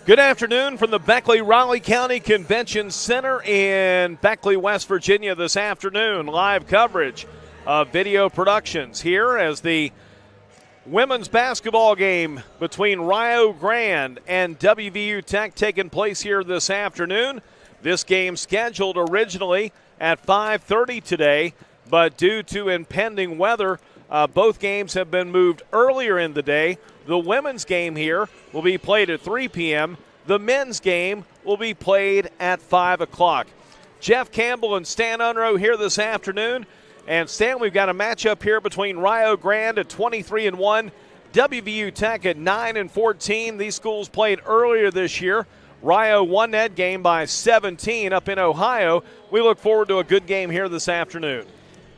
Good afternoon from the Beckley-Raleigh County Convention Center in Beckley, West Virginia this afternoon. Live coverage of video productions here as the women's basketball game between Rio Grande and WVU Tech taking place here this afternoon. This game scheduled originally at 5:30 today, but due to impending weather, both games have been moved earlier in the day. The women's game here will be played at 3 p.m. The men's game will be played at 5 o'clock. Jeff Campbell and Stan Unroe here this afternoon. And Stan, we've got a matchup here between Rio Grande at 23-1, WVU Tech at 9-14. These schools played earlier this year. Rio won that game by 17 up in Ohio. We look forward to a good game here this afternoon.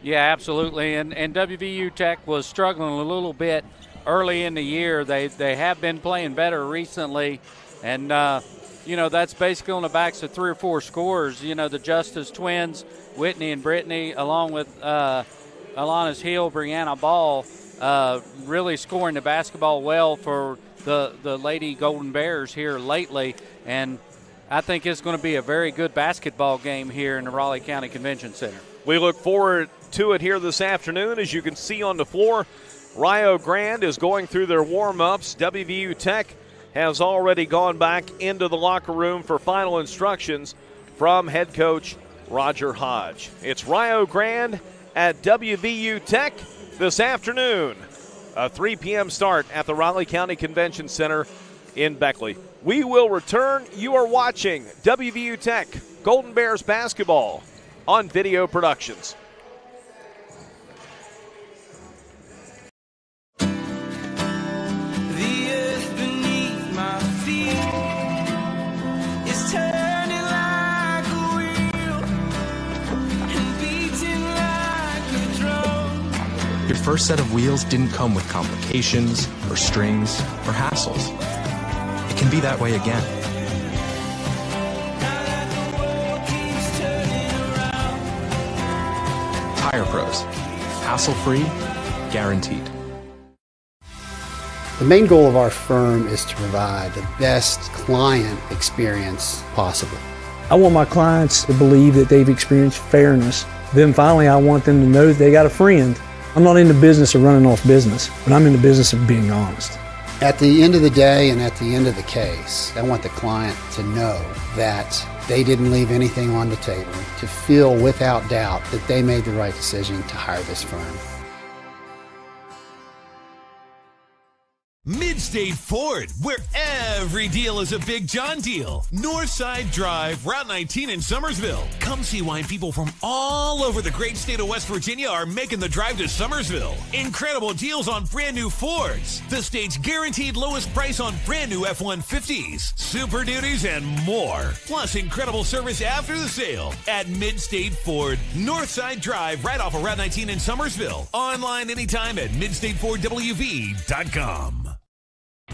Yeah, absolutely. And WVU Tech was struggling a little bit early in the year. They have been playing better recently, and that's basically on the backs of 3 or 4 scorers. The Justice twins, Whitney and Brittany, along with Alana's Hill, Brianna Ball, really scoring the basketball well for the Lady Golden Bears here lately, and I think it's going to be a very good basketball game here in the Raleigh County Convention Center. We look forward to it here this afternoon. As you can see on the floor, Rio Grande is going through their warm-ups. WVU Tech has already gone back into the locker room for final instructions from head coach Roger Hodge. It's Rio Grande at WVU Tech this afternoon. A 3 p.m. start at the Raleigh County Convention Center in Beckley. We will return. You are watching WVU Tech Golden Bears basketball on Video Productions. Your first set of wheels didn't come with complications, or strings, or hassles. It can be that way again. Tire Pros. Hassle-free, guaranteed. The main goal of our firm is to provide the best client experience possible. I want my clients to believe that they've experienced fairness. Then finally, I want them to know that they got a friend. I'm not in the business of running off business, but I'm in the business of being honest. At the end of the day and at the end of the case, I want the client to know that they didn't leave anything on the table, to feel without doubt that they made the right decision to hire this firm. Midstate Ford, where every deal is a Big John deal. Northside Drive, Route 19 in Summersville. Come see why people from all over the great state of West Virginia are making the drive to Summersville. Incredible deals on brand new Fords. The state's guaranteed lowest price on brand new F-150s, Super Duties, and more. Plus incredible service after the sale at Midstate Ford. Northside Drive, right off of Route 19 in Summersville. Online anytime at midstatefordwv.com.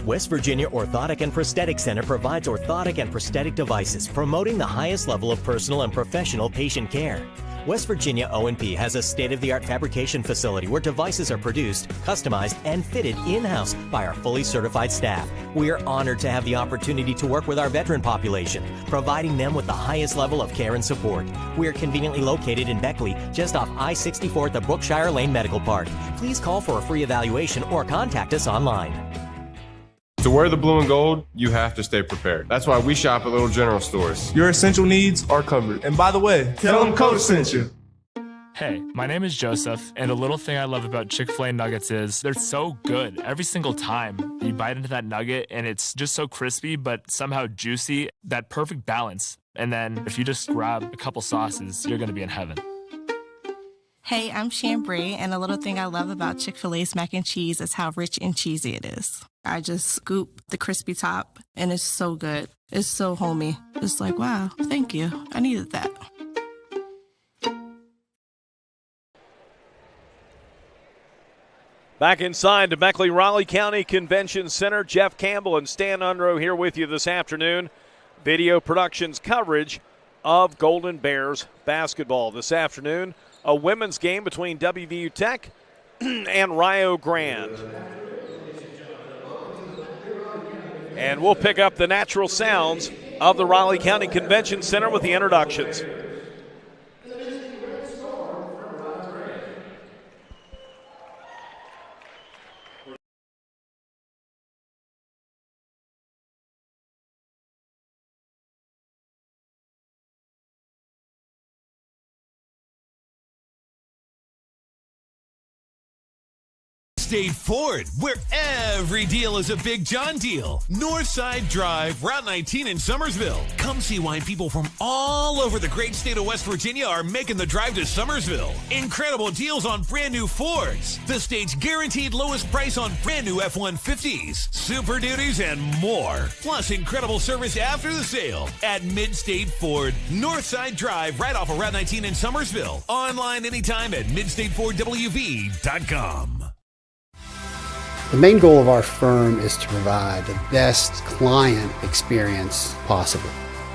West Virginia Orthotic and Prosthetic Center provides orthotic and prosthetic devices, promoting the highest level of personal and professional patient care. West Virginia O&P has a state-of-the-art fabrication facility where devices are produced, customized, and fitted in-house by our fully certified staff. We are honored to have the opportunity to work with our veteran population, providing them with the highest level of care and support. We are conveniently located in Beckley, just off I-64 at the Brookshire Lane Medical Park. Please call for a free evaluation or contact us online. To wear the blue and gold, you have to stay prepared. That's why we shop at Little General Stores. Your essential needs are covered. And by the way, tell them Coach sent you. Hey, my name is Joseph, and a little thing I love about Chick-Fil-A nuggets is they're so good every single time. You bite into that nugget, and it's just so crispy, but somehow juicy, that perfect balance. And then if you just grab a couple sauces, you're going to be in heaven. Hey, I'm Chambray, and a little thing I love about Chick-fil-A's mac and cheese is how rich and cheesy it is. I just scoop the crispy top, and it's so good. It's so homey. It's like, wow, thank you. I needed that. Back inside the Beckley-Raleigh County Convention Center, Jeff Campbell and Stan Unroe here with you this afternoon. Video Productions coverage of Golden Bears basketball this afternoon. A women's game between WVU Tech and Rio Grande. And we'll pick up the natural sounds of the Raleigh County Convention Center with the introductions. State Ford, where every deal is a Big John deal. Northside Drive, Route 19 in Summersville. Come see why people from all over the great state of West Virginia are making the drive to Summersville. Incredible deals on brand new Fords. The state's guaranteed lowest price on brand new F-150s, Super Duties, and more. Plus incredible service after the sale at Mid-State Ford, Northside Drive, right off of Route 19 in Summersville. Online anytime at midstatefordwv.com. The main goal of our firm is to provide the best client experience possible.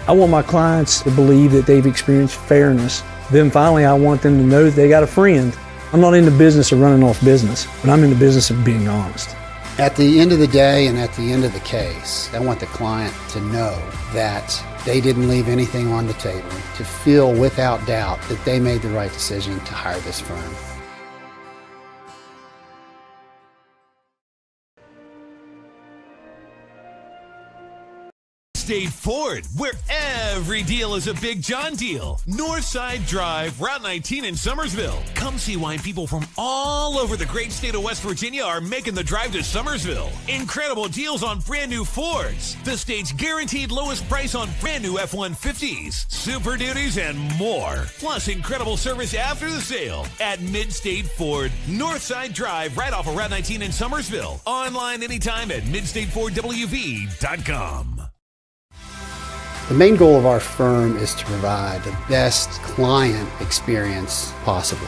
I want my clients to believe that they've experienced fairness. Then finally, I want them to know that they got a friend. I'm not in the business of running off business, but I'm in the business of being honest. At the end of the day and at the end of the case, I want the client to know that they didn't leave anything on the table, to feel without doubt that they made the right decision to hire this firm. State Ford, where every deal is a Big John deal. Northside Drive, Route 19 in Summersville. Come see why people from all over the great state of West Virginia are making the drive to Summersville. Incredible deals on brand new Fords. The state's guaranteed lowest price on brand new F-150s, Super Duties, and more. Plus incredible service after the sale at Mid-State Ford, Northside Drive, right off of Route 19 in Summersville. Online anytime at midstatefordwv.com. The main goal of our firm is to provide the best client experience possible.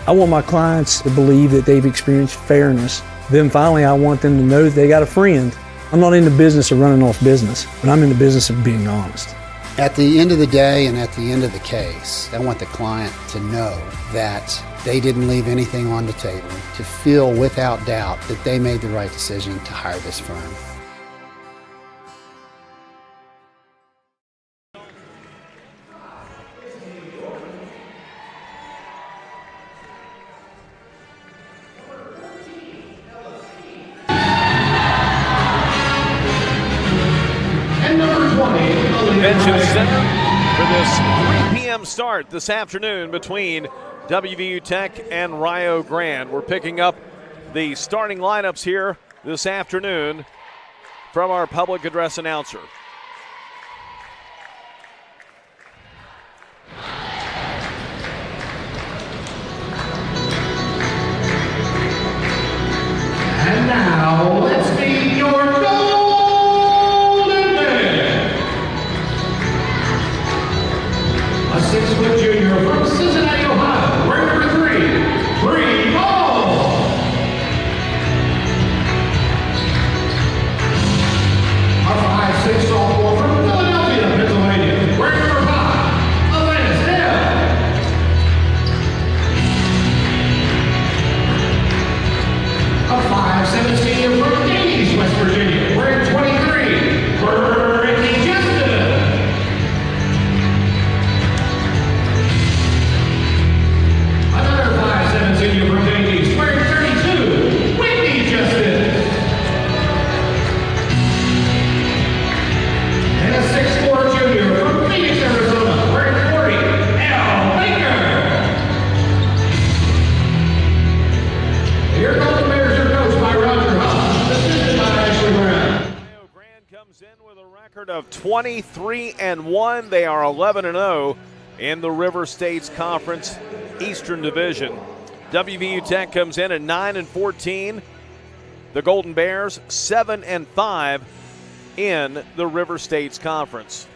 I want my clients to believe that they've experienced fairness. Then finally, I want them to know that they got a friend. I'm not in the business of running off business, but I'm in the business of being honest. At the end of the day and at the end of the case, I want the client to know that they didn't leave anything on the table, to feel without doubt that they made the right decision to hire this firm. Convention Center for this 3 p.m. start this afternoon between WVU Tech and Rio Grande. We're picking up the starting lineups here this afternoon from our public address announcer. And now, let's meet your Golden Man. A 6-foot junior from Cincinnati, Ohio, wearing number 3, Bree Ball. A 5'6" sophomore from Philadelphia, Pennsylvania, wearing number 5, Alana Snell. A 5'7" senior from Davies, West Virginia, wearing 23, Brittany Justice. Another 5'7" senior from Davies, wearing 32, Whitney Justice. And a 6'4" junior from Phoenix, Arizona, wearing 40, Al Baker. Here comes the Bears are coached by Roger Huff, assisted by Ashley Brown. Rio Grande comes in with a record of 23-1. They are 11-0 in the River States Conference Eastern Division. WVU Tech comes in at 9-14. The Golden Bears 7-5 in the River States Conference.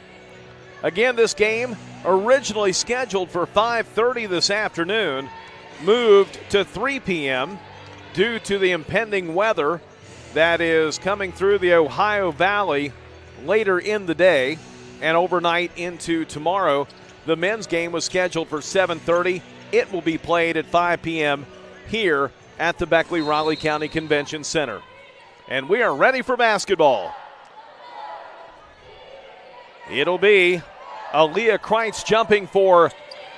Again, this game originally scheduled for 5:30 this afternoon, moved to 3 p.m. due to the impending weather that is coming through the Ohio Valley later in the day and overnight into tomorrow. The men's game was scheduled for 7:30. It will be played at 5 p.m. here at the Beckley Raleigh County Convention Center. And we are ready for basketball. It'll be Aaliyah Kreitz jumping for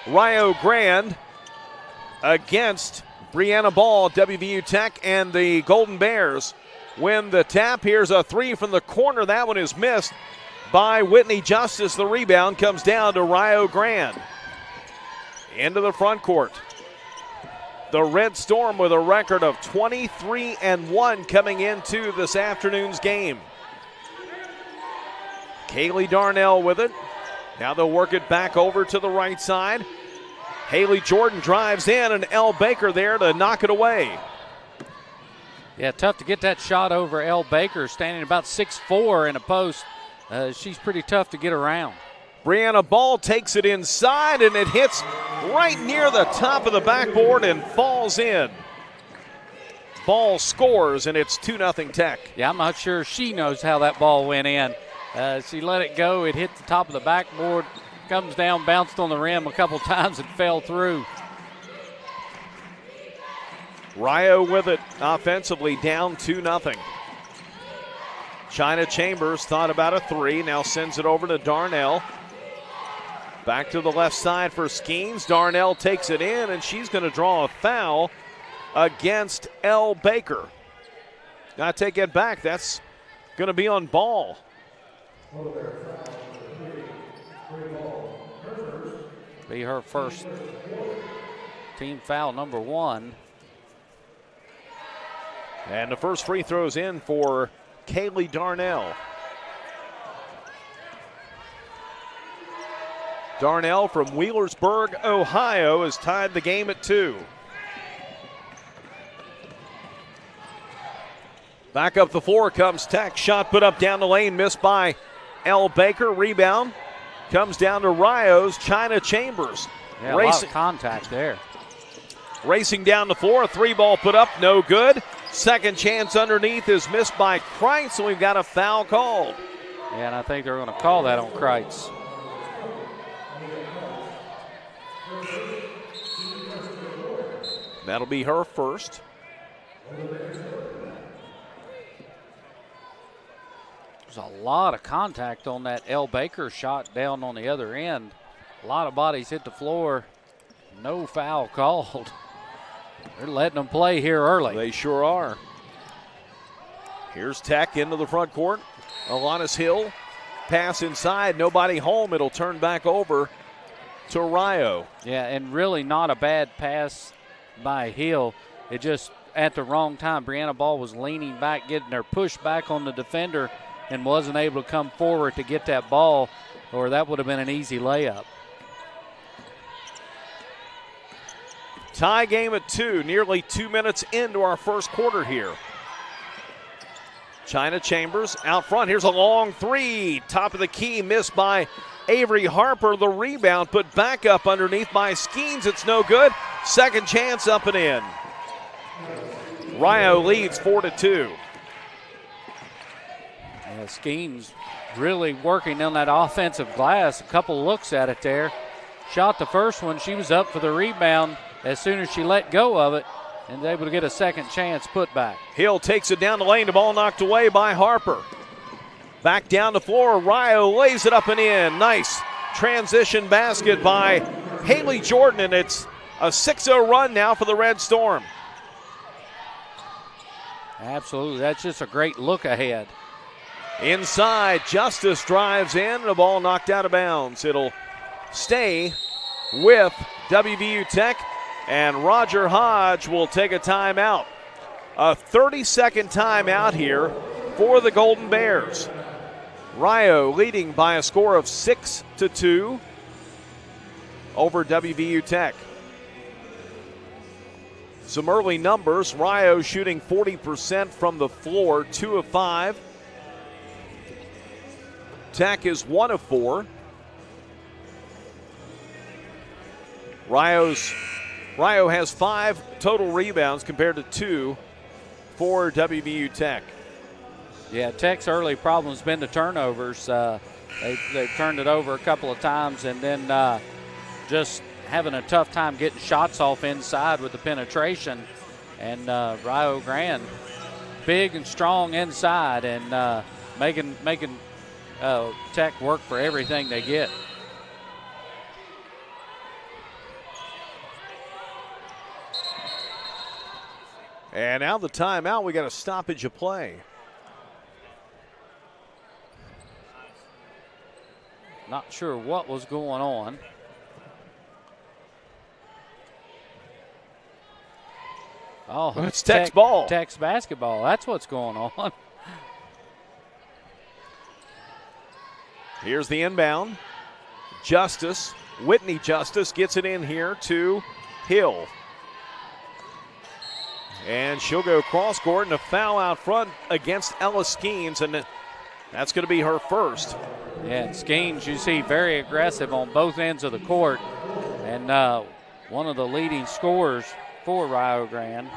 Rio Grande against Brianna Ball, WVU Tech, and the Golden Bears win the tap. Here's a three from the corner. That one is missed by Whitney Justice. The rebound comes down to Rio Grande. Into the front court. The Red Storm with a record of 23-1 coming into this afternoon's game. Kaylee Darnell with it. Now they'll work it back over to the right side. Haley Jordan drives in, and Elle Baker there to knock it away. Yeah, tough to get that shot over Elle Baker, standing about 6'4" in a post. She's pretty tough to get around. Brianna Ball takes it inside, and it hits right near the top of the backboard and falls in. Ball scores, and it's 2-0 Tech. Yeah, I'm not sure she knows how that ball went in. She let it go. It hit the top of the backboard, comes down, bounced on the rim a couple times, and fell through. Rio with it offensively, down 2-0. China Chambers thought about a three, now sends it over to Darnell. Back to the left side for Skeens. Darnell takes it in, and she's going to draw a foul against Elle Baker. Got to take it back. That's going to be on Ball. Be her first team foul, number 1. And the first free throw's in for Kaylee Darnell. Darnell from Wheelersburg, Ohio, has tied the game at 2. Back up the floor comes Tech. Shot put up down the lane, missed by Elle Baker. Rebound comes down to Rio's China Chambers. Yeah, a lot of contact there. Racing down the floor, a three ball put up, no good. Second chance underneath is missed by Kreitz, and we've got a foul called. Yeah, and I think they're going to call that on Kreitz. That'll be her first. There's a lot of contact on that Elle Baker shot down on the other end. A lot of bodies hit the floor. No foul called. They're letting them play here early. They sure are. Here's Tech into the front court. Alanis Hill, pass inside, nobody home. It'll turn back over to Rio. Yeah, and really not a bad pass by Hill. It just at the wrong time. Brianna Ball was leaning back, getting her push back on the defender, and wasn't able to come forward to get that ball, or that would have been an easy layup. Tie game at 2, nearly 2 minutes into our first quarter here. China Chambers out front. Here's a long three. Top of the key, missed by Avery Harper. The rebound put back up underneath by Skeens. It's no good. Second chance up and in. Rio leads 4-2. Yeah, Skeens really working on that offensive glass. A couple looks at it there. Shot the first one. She was up for the rebound as soon as she let go of it and able to get a second chance put back. Hill takes it down the lane. The ball knocked away by Harper. Back down the floor. Rio lays it up and in. Nice transition basket by Haley Jordan, and it's a 6-0 run now for the Red Storm. Absolutely. That's just a great look ahead. Inside, Justice drives in. The ball knocked out of bounds. It'll stay with WVU Tech, and Roger Hodge will take a timeout. A 30-second timeout here for the Golden Bears. Rio leading by a score of 6-2 over WVU Tech. Some early numbers. Rio shooting 40% from the floor, 2 of 5. Tech is 1 of 4. Rio has 5 total rebounds compared to 2 for WVU Tech. Yeah, Tech's early problem has been the turnovers. They've turned it over a couple of times, and then just having a tough time getting shots off inside with the penetration. And Rio Grande, big and strong inside, and making Tech work for everything they get. And now the timeout, we got a stoppage of play. Not sure what was going on. Oh, it's Tech's ball. Tech's basketball. That's what's going on. Here's the inbound. Justice, Whitney Justice gets it in here to Hill. And she'll go cross court and a foul out front against Ella Skeens, and that's going to be her first. Yeah, and Skeens, you see, very aggressive on both ends of the court, and one of the leading scorers for Rio Grande.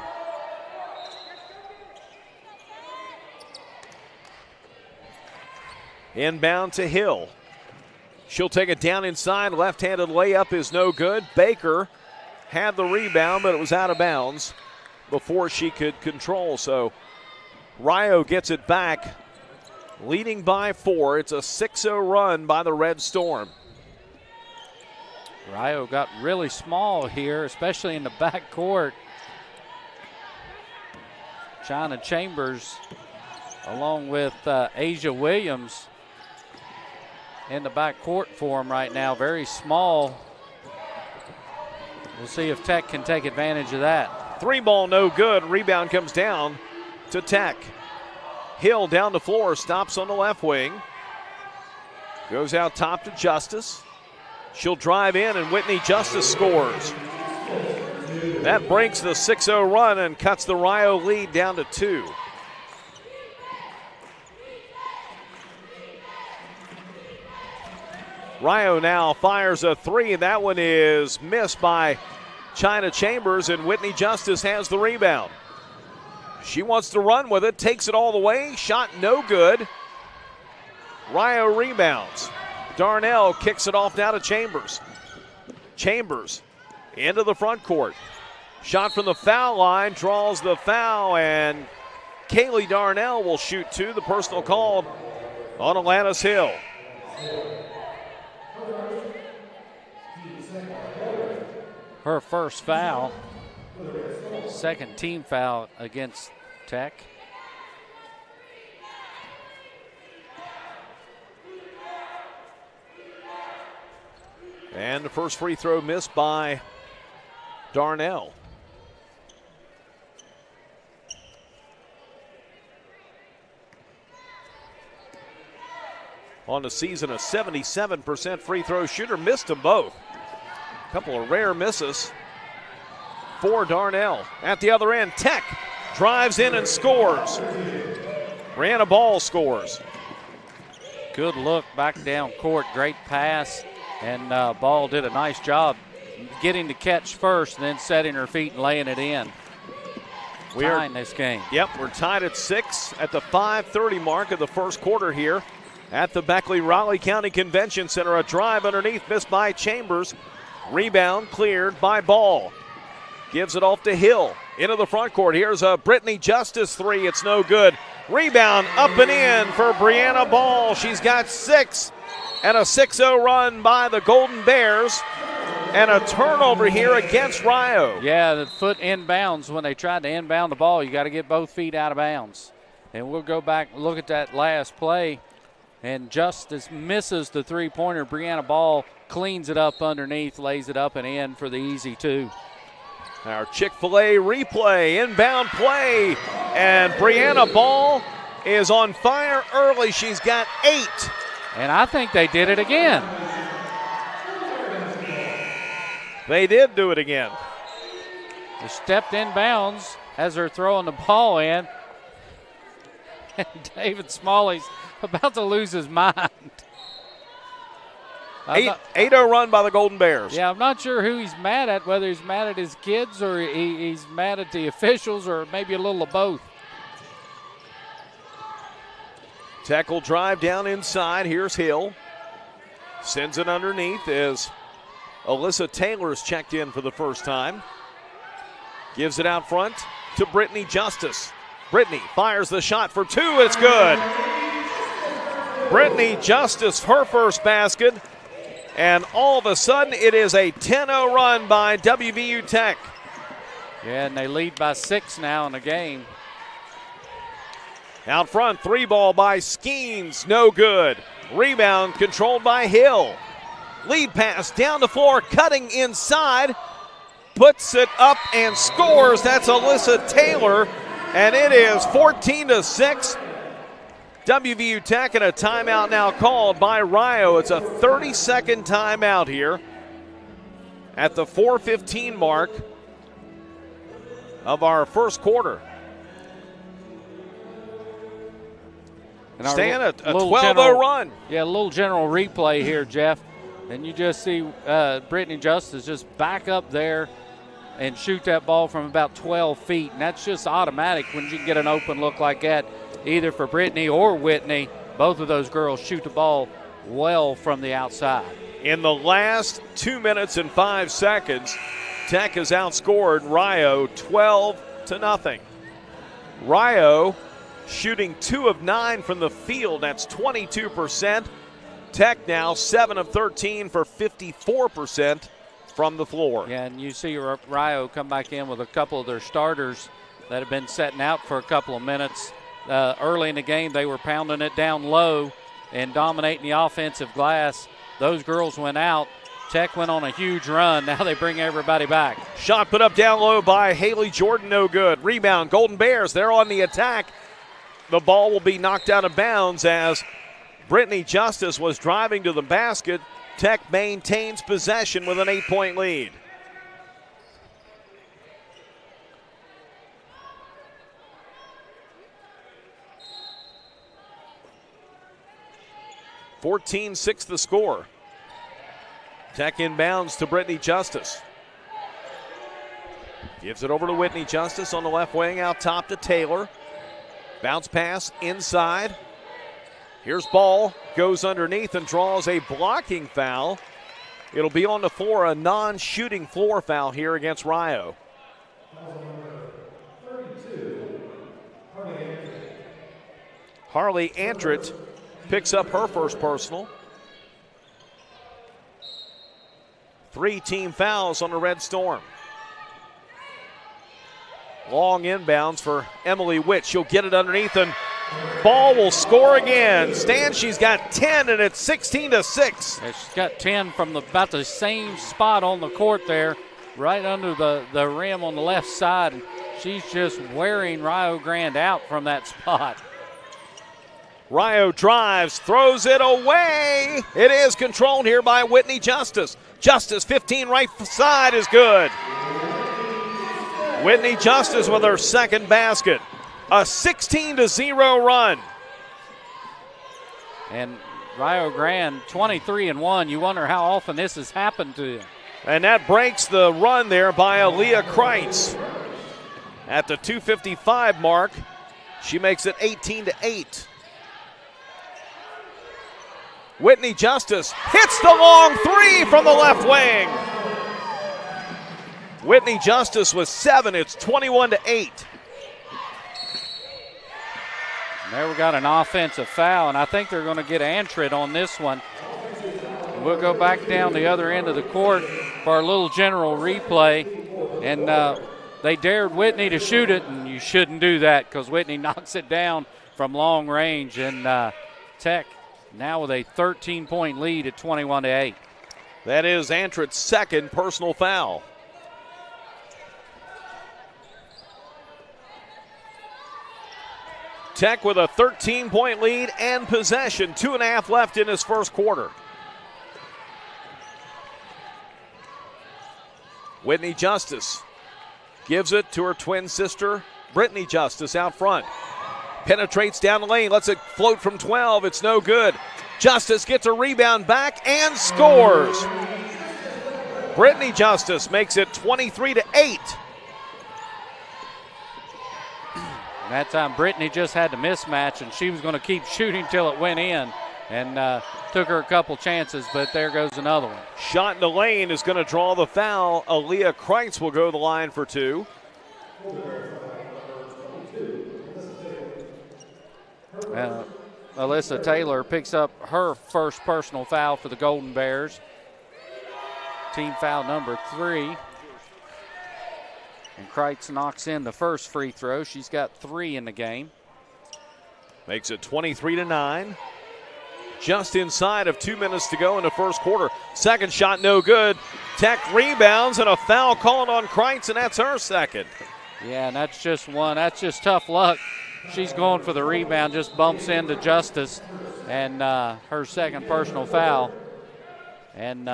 Inbound to Hill. She'll take it down inside. Left-handed layup is no good. Baker had the rebound, but it was out of bounds before she could control. So Rio gets it back, leading by 4. It's a 6-0 run by the Red Storm. Rio got really small here, especially in the back court. China Chambers along with Asia Williams in the back court for him right now. Very small. We'll see if Tech can take advantage of that. 3 ball no good. Rebound comes down to Tech. Hill down the floor, stops on the left wing. Goes out top to Justice. She'll drive in and Whitney Justice scores. That breaks the 6-0 run and cuts the Rio lead down to 2. Rio now fires a 3. That one is missed by China Chambers, and Whitney Justice has the rebound. She wants to run with it, takes it all the way. Shot no good. Rio rebounds. Darnell kicks it off now to Chambers. Chambers into the front court. Shot from the foul line, draws the foul, and Kaylee Darnell will shoot 2. The personal call on Atlantis Hill. Her first foul, second team foul against Tech. And the first free throw missed by Darnell. On the season, a 77% free throw shooter, missed them both. A couple of rare misses for Darnell. At the other end, Tech drives in and scores. Brianna Ball scores. Good look back down court, great pass, and Ball did a nice job getting the catch first and then setting her feet and laying it in. We are in this game. Yep, we're tied at 6 at the 5:30 mark of the first quarter here at the Beckley-Raleigh County Convention Center. A drive underneath missed by Chambers. Rebound cleared by Ball. Gives it off to Hill into the front court. Here's a Brittany Justice 3. It's no good. Rebound up and in for Brianna Ball. She's got 6 and a 6-0 run by the Golden Bears. And a turnover here against Rio. Yeah, the foot inbounds. When they tried to inbound the ball, you got to get both feet out of bounds. And we'll go back and look at that last play. And Justice misses the three-pointer. Brianna Ball cleans it up underneath, lays it up and in for the easy 2. Our Chick-Fil-A replay, inbound play. And Brianna Ball is on fire early. She's got 8. And I think they did it again. They did do it again. They stepped inbounds as they're throwing the ball in. And David Smalley's about to lose his mind. 8-0 run by the Golden Bears. Yeah, I'm not sure who he's mad at, whether he's mad at his kids or he's mad at the officials or maybe a little of both. Tech will drive down inside. Here's Hill. Sends it underneath as Alyssa Taylor's checked in for the first time. Gives it out front to Brittany Justice. Brittany fires the shot for 2. It's good. Brittany Justice, her first basket. And all of a sudden, it is a 10-0 run by WVU Tech. Yeah, and they lead by 6 now in the game. Out front, 3-ball by Skeens, no good. Rebound controlled by Hill. Lead pass down the floor, cutting inside. Puts it up and scores. That's Alyssa Taylor. And it is 14-6. WVU Tech, and a timeout now called by Rio. It's a 30-second timeout here at the 4:15 mark of our first quarter. And Stan, a 12-0 run. Yeah, a little general replay here, Jeff. And you just see Brittany Justice just back up there and shoot that ball from about 12 feet. And that's just automatic when you get an open look like that, either for Brittany or Whitney. Both of those girls shoot the ball well from the outside. In the last 2 minutes and 5 seconds, Tech has outscored Rio 12-0. Rio shooting 2 of 9 from the field. That's 22%. Tech now 7 of 13 for 54% from the floor. Yeah, and you see Rio come back in with a couple of their starters that have been setting out for a couple of minutes. Early in the game, they were pounding it down low and dominating the offensive glass. Those girls went out. Tech went on a huge run. Now they bring everybody back. Shot put up down low by Haley Jordan, no good. Rebound, Golden Bears, they're on the attack. The ball will be knocked out of bounds as Brittany Justice was driving to the basket. Tech maintains possession with an 8-point lead. (14-6) the score. Tech inbounds to Brittany Justice. Gives it over to Whitney Justice on the left wing, out top to Taylor. Bounce pass inside. Here's ball, goes underneath and draws a blocking foul. It'll be on the floor, a non-shooting floor foul here against Rio. Harley Antrit picks up her first personal. 3 team fouls on the Red Storm. Long inbounds for Emily Witt. She'll get it underneath and ball will score again. Stan, she's got 10 and it's 16-6. Yeah, she's got 10 from about the same spot on the court there, right under the rim on the left side. She's just wearing Rio Grande out from that spot. Rio drives, throws it away. It is controlled here by Whitney Justice. Justice, 15 right side is good. Whitney Justice with her second basket. A 16-0 run. And Rio Grande 23-1. You wonder how often this has happened to them. And that breaks the run there by Aaliyah Kreitz. At the 2:55 mark, she makes it 18-8. Whitney Justice hits the long 3 from the left wing. Whitney Justice with 7. It's 21-8. There we got an offensive foul, and I think they're going to get Antrit on this one. We'll go back down the other end of the court for our little general replay. And they dared Whitney to shoot it, and you shouldn't do that because Whitney knocks it down from long range. And Tech now with a 13-point lead at 21-8. That is Antrit's second personal foul. Tech with a 13-point lead and possession. 2.5 left in his first quarter. Whitney Justice gives it to her twin sister, Brittany Justice, out front. Penetrates down the lane, lets it float from 12. It's no good. Justice gets a rebound back and scores. Brittany Justice makes it 23-8. That time Brittany just had the mismatch, and she was going to keep shooting till it went in, and took her a couple chances, but there goes another one. Shot in the lane is going to draw the foul. Aaliyah Kreitz will go to the line for 2. Alyssa Taylor picks up her first personal foul for the Golden Bears. Team foul number 3. And Kreitz knocks in the first free throw. She's got 3 in the game. Makes it 23-9. Just inside of 2 minutes to go in the first quarter. Second shot, no good. Tech rebounds and a foul called on Kreitz, and that's her second. Yeah, and that's just one. That's just tough luck. She's going for the rebound, just bumps into Justice, and her second personal foul. And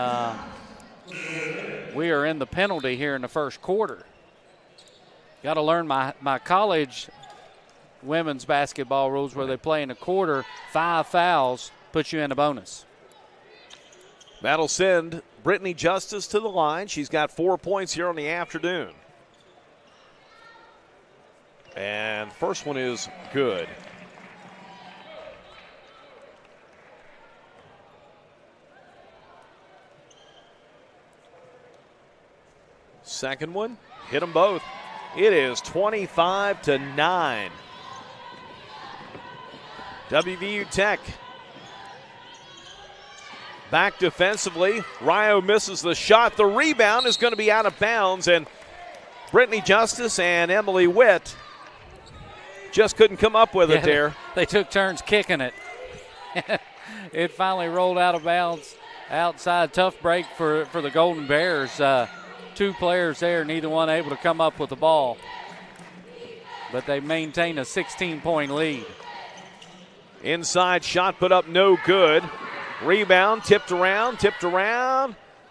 we are in the penalty here in the first quarter. Got to learn my college women's basketball rules where they play in a quarter. 5 fouls puts you in a bonus. That'll send Brittany Justice to the line. She's got 4 points here on the afternoon. And first one is good. Second one, hit them both. It is 25-9. WVU Tech back defensively. Rio misses the shot. The rebound is going to be out of bounds, and Brittany Justice and Emily Witt just couldn't come up with it there. They took turns kicking it. It finally rolled out of bounds outside. Tough break for the Golden Bears. 2 players there, neither one able to come up with the ball. But they maintain a 16-point lead. Inside shot put up, no good. Rebound, tipped around.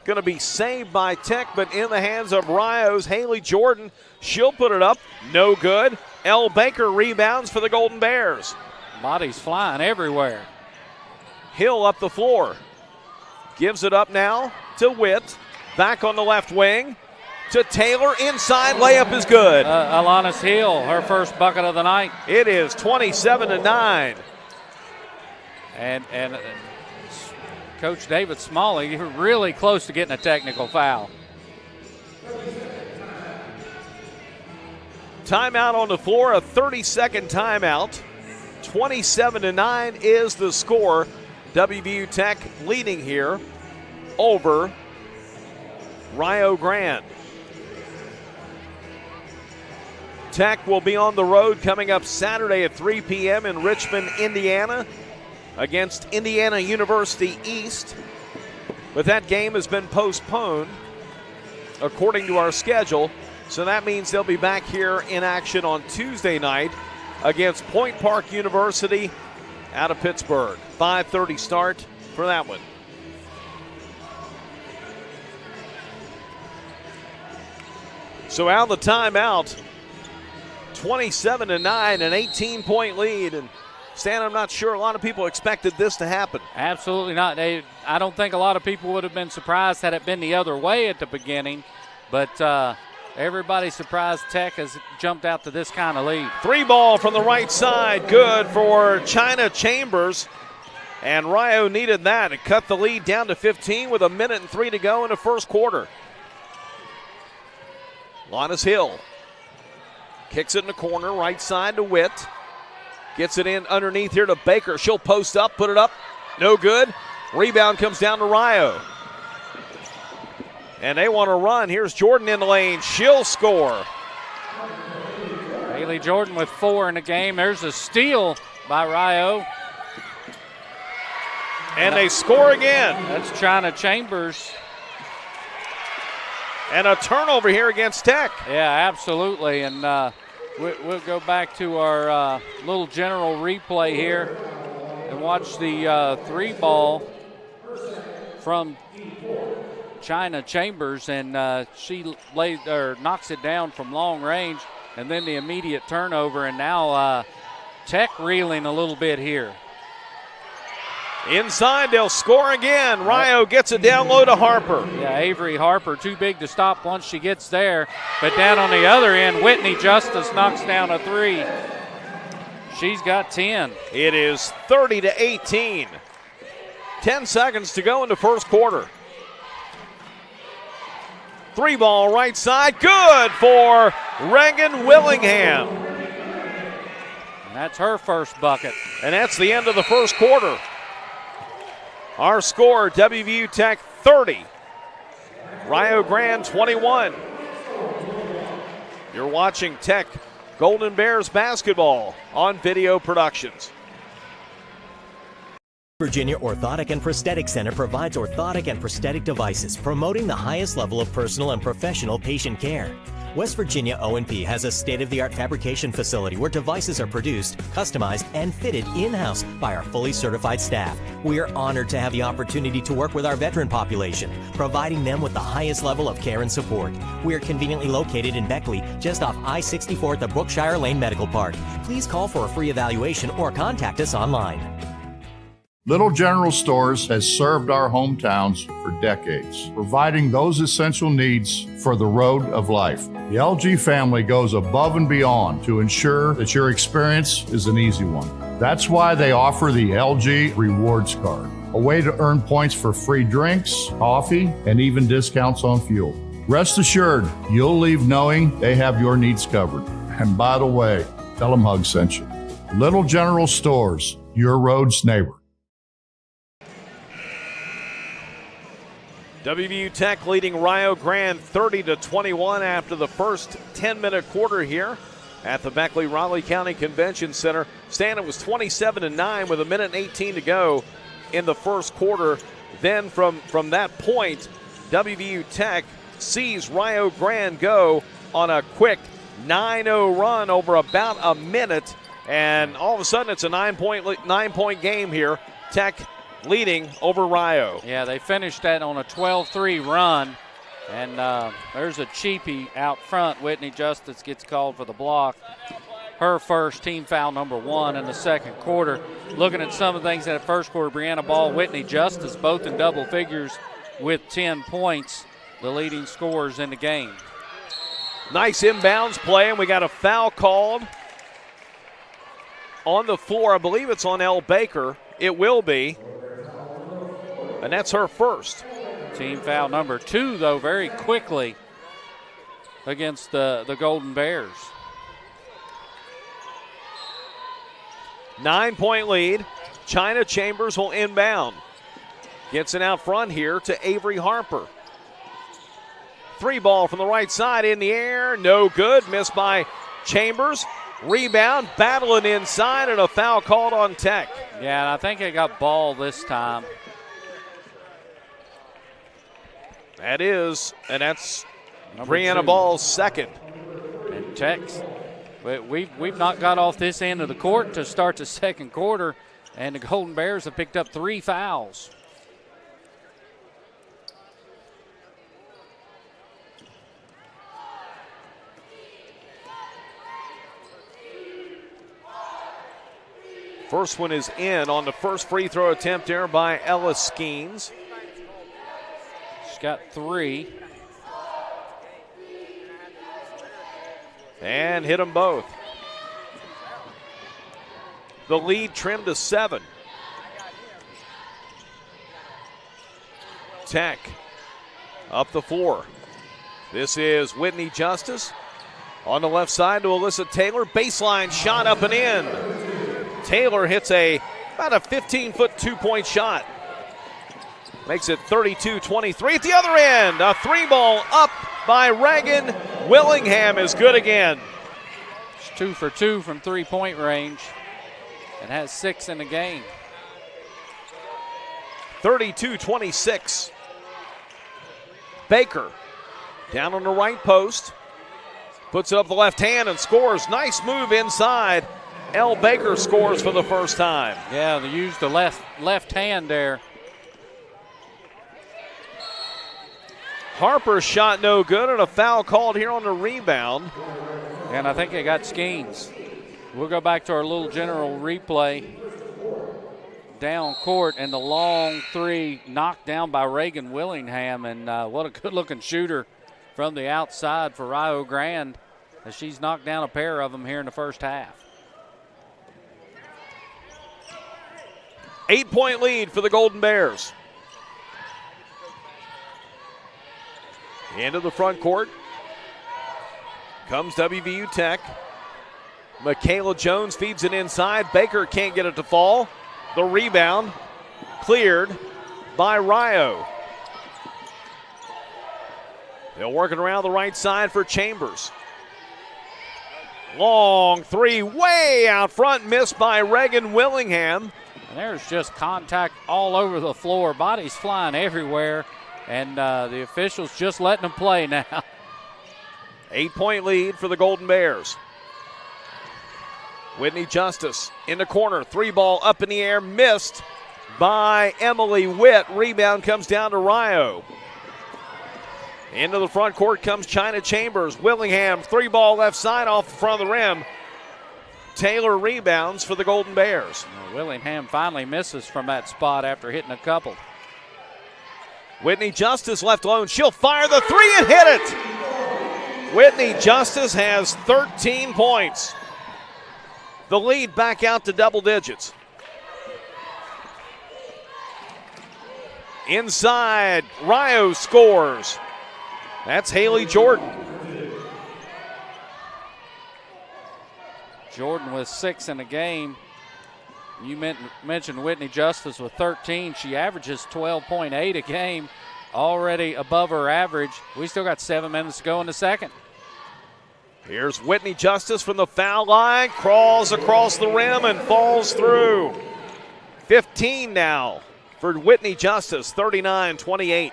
Going to be saved by Tech, but in the hands of Rio's Haley Jordan. She'll put it up, no good. Elle Baker rebounds for the Golden Bears. Bodies flying everywhere. Hill up the floor. Gives it up now to Witt. Back on the left wing to Taylor. Inside layup is good. Alanis Hill, her first bucket of the night. It is 27-9. And Coach David Smalley really close to getting a technical foul. Timeout on the floor, a 30-second timeout. 27-9 is the score. WVU Tech leading here over Rio Grande. Tech will be on the road coming up Saturday at 3 p.m. in Richmond, Indiana, against Indiana University East. But that game has been postponed according to our schedule, so that means they'll be back here in action on Tuesday night against Point Park University out of Pittsburgh. 5:30 start for that one. So out of the timeout, 27-9, an 18-point lead. And Stan, I'm not sure a lot of people expected this to happen. Absolutely not. I don't think a lot of people would have been surprised had it been the other way at the beginning. But everybody's surprised Tech has jumped out to this kind of lead. 3 ball from the right side. Good for China Chambers. And Rio needed that. It cut the lead down to 15 with 1:03 to go in the first quarter. Alanis Hill kicks it in the corner, right side to Witt. Gets it in underneath here to Baker. She'll post up, put it up. No good. Rebound comes down to Rio. And they want to run. Here's Jordan in the lane. She'll score. Haley Jordan with 4 in the game. There's a steal by Rio. And they score again. That's China Chambers. And a turnover here against Tech. Yeah, absolutely. And we'll go back to our little general replay here and watch the 3 ball from China Chambers. And she knocks it down from long range. And then the immediate turnover. And now Tech reeling a little bit here. Inside, they'll score again. Rio gets it down low to Harper. Yeah, Avery Harper, too big to stop once she gets there. But down on the other end, Whitney Justice knocks down a 3. She's got 10. It is 30-18. 10 seconds to go in the first quarter. 3 ball right side. Good for Reagan Willingham. And That's her first bucket. And that's the end of the first quarter. Our score, WVU Tech 30, Rio Grande 21. You're watching Tech Golden Bears basketball on Video Productions. Virginia Orthotic and Prosthetic Center provides orthotic and prosthetic devices, promoting the highest level of personal and professional patient care. West Virginia O&P has a state-of-the-art fabrication facility where devices are produced, customized, and fitted in-house by our fully certified staff. We are honored to have the opportunity to work with our veteran population, providing them with the highest level of care and support. We are conveniently located in Beckley, just off I-64 at the Brookshire Lane Medical Park. Please call for a free evaluation or contact us online. Little General Stores has served our hometowns for decades, providing those essential needs for the road of life. The LG family goes above and beyond to ensure that your experience is an easy one. That's why they offer the LG Rewards Card, a way to earn points for free drinks, coffee, and even discounts on fuel. Rest assured, you'll leave knowing they have your needs covered. And by the way, tell them Hug sent you. Little General Stores, your road's neighbor. WVU Tech leading Rio Grande 30-21 after the first 10-minute quarter here at the Beckley-Raleigh County Convention Center. Standing was 27-9 with 1:18 to go in the first quarter. Then from that point, WVU Tech sees Rio Grande go on a quick 9-0 run over about a minute, and all of a sudden it's a nine-point game here. Tech leading over Rio. Yeah, they finished that on a 12-3 run, and there's a cheapie out front. Whitney Justice gets called for the block. Her first, team foul number 1 in the second quarter. Looking at some of the things in the first quarter, Brianna Ball, Whitney Justice, both in double figures with 10 points, the leading scorers in the game. Nice inbounds play, and we got a foul called on the floor. I believe it's on Elle Baker. It will be. And that's her first. Team foul number 2, though, very quickly against the Golden Bears. 9-point lead. China Chambers will inbound. Gets it out front here to Avery Harper. 3 ball from the right side in the air. No good. Missed by Chambers. Rebound, battling inside, and a foul called on Tech. Yeah, and I think they got Ball this time. That is, and that's number Brianna 2. Ball's second. And Tech's, we've not got off this end of the court to start the second quarter, and the Golden Bears have picked up 3 fouls. First one is in on the first free throw attempt there by Ella Skeens. She's got 3. And hit them both. The lead trimmed to 7. Tech up the floor. This is Whitney Justice. On the left side to Alyssa Taylor. Baseline shot up and in. Taylor hits about a 15-foot 2-point shot. Makes it 32-23 at the other end. A 3-ball up by Reagan Willingham is good again. She's 2 for 2 from 3-point range and has 6 in the game. 32-26. Baker down on the right post. Puts it up the left hand and scores. Nice move inside. Elle Baker scores for the first time. Yeah, they used the left hand there. Harper's shot no good, and a foul called here on the rebound. And I think they got Skeens. We'll go back to our little general replay. Down court, and the long 3 knocked down by Reagan Willingham, and what a good-looking shooter from the outside for Rio Grande, as she's knocked down a pair of them here in the first half. 8-point lead for the Golden Bears. Into the front court comes WVU Tech. Michaela Jones feeds it inside. Baker can't get it to fall. The rebound cleared by Rio. They'll work it around the right side for Chambers. Long three, way out front, missed by Reagan Willingham. And there's just contact all over the floor. Bodies flying everywhere. And the officials just letting them play now. 8-point lead for the Golden Bears. Whitney Justice in the corner. 3-ball up in the air, missed by Emily Witt. Rebound comes down to Rio. Into the front court comes China Chambers. Willingham, 3-ball left side off the front of the rim. Taylor rebounds for the Golden Bears. Willingham finally misses from that spot after hitting a couple. Whitney Justice left alone. She'll fire the three and hit it. Whitney Justice has 13 points. The lead back out to double digits. Inside, Rio scores. That's Haley Jordan. Jordan with 6 in the game. You mentioned Whitney Justice with 13. She averages 12.8 a game, already above her average. We still got 7 minutes to go in the second. Here's Whitney Justice from the foul line, crawls across the rim and falls through. 15 now for Whitney Justice, 39-28.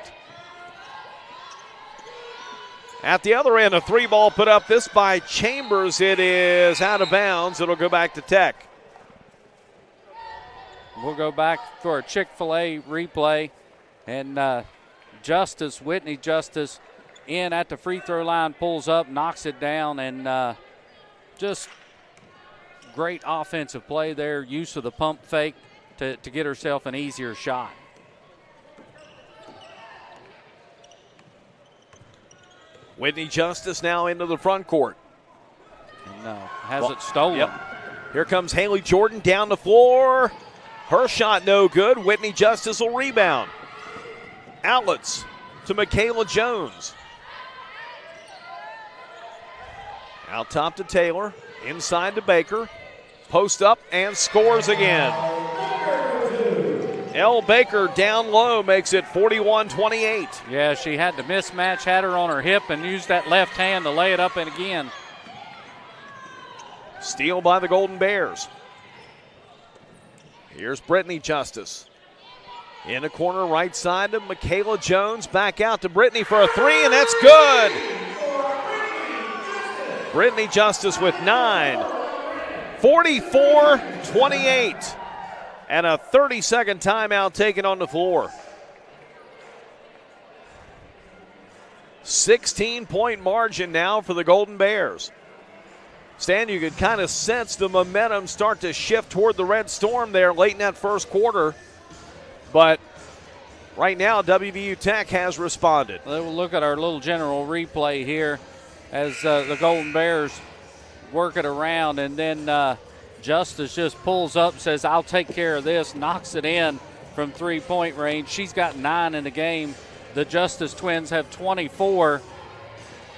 At the other end, a 3-ball put up, this by Chambers. It is out of bounds. It'll go back to Tech. We'll go back for a Chick-fil-A replay. And Justice, Whitney Justice, in at the free throw line, pulls up, knocks it down, and just great offensive play there. Use of the pump fake to get herself an easier shot. Whitney Justice now into the front court. And has it stolen. Yep. Here comes Haley Jordan down the floor. Her shot no good. Whitney Justice will rebound. Outlets to Michaela Jones. Out top to Taylor. Inside to Baker. Post up and scores again. Elle Baker down low makes it 41-28. Yeah, she had the mismatch, had her on her hip, and used that left hand to lay it up and again. Steal by the Golden Bears. Here's Brittany Justice. In the corner right side to Michaela Jones. Back out to Brittany for a three, and that's good. Brittany Justice with 9. 44-28. And a 30-second timeout taken on the floor. 16-point margin now for the Golden Bears. Stan, you could kind of sense the momentum start to shift toward the Red Storm there late in that first quarter. But right now, WVU Tech has responded. We'll look at our little general replay here as the Golden Bears work it around, and then Justice just pulls up, says, I'll take care of this, knocks it in from three-point range. She's got 9 in the game. The Justice twins have 24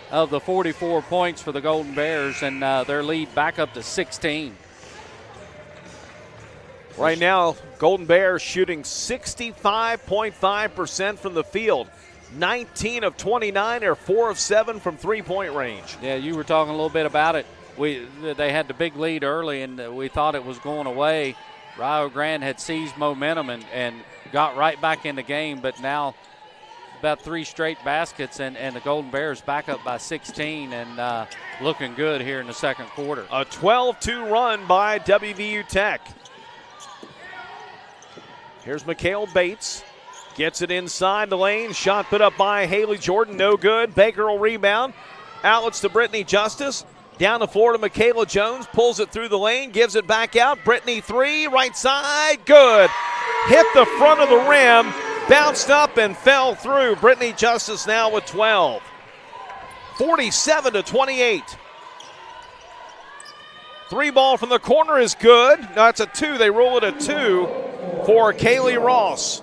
of the 44 points for the Golden Bears, and their lead back up to 16. Right now, Golden Bears shooting 65.5% from the field. 19 of 29 or 4 of 7 from three-point range. Yeah, you were talking a little bit about it. They had the big lead early, and we thought it was going away. Rio Grande had seized momentum and got right back in the game, but now about 3 straight baskets, and the Golden Bears back up by 16 and looking good here in the second quarter. A 12-2 run by WVU Tech. Here's Mikhail Bates. Gets it inside the lane. Shot put up by Haley Jordan. No good. Baker will rebound. Outlets to Brittany Justice. Down the floor to Michaela Jones. Pulls it through the lane. Gives it back out. Brittany 3. Right side. Good. Hit the front of the rim. Bounced up and fell through. Brittany Justice now with 12. 47-28. 3-ball from the corner is good. No, it's a 2. They rule it a 2 for Kaylee Ross.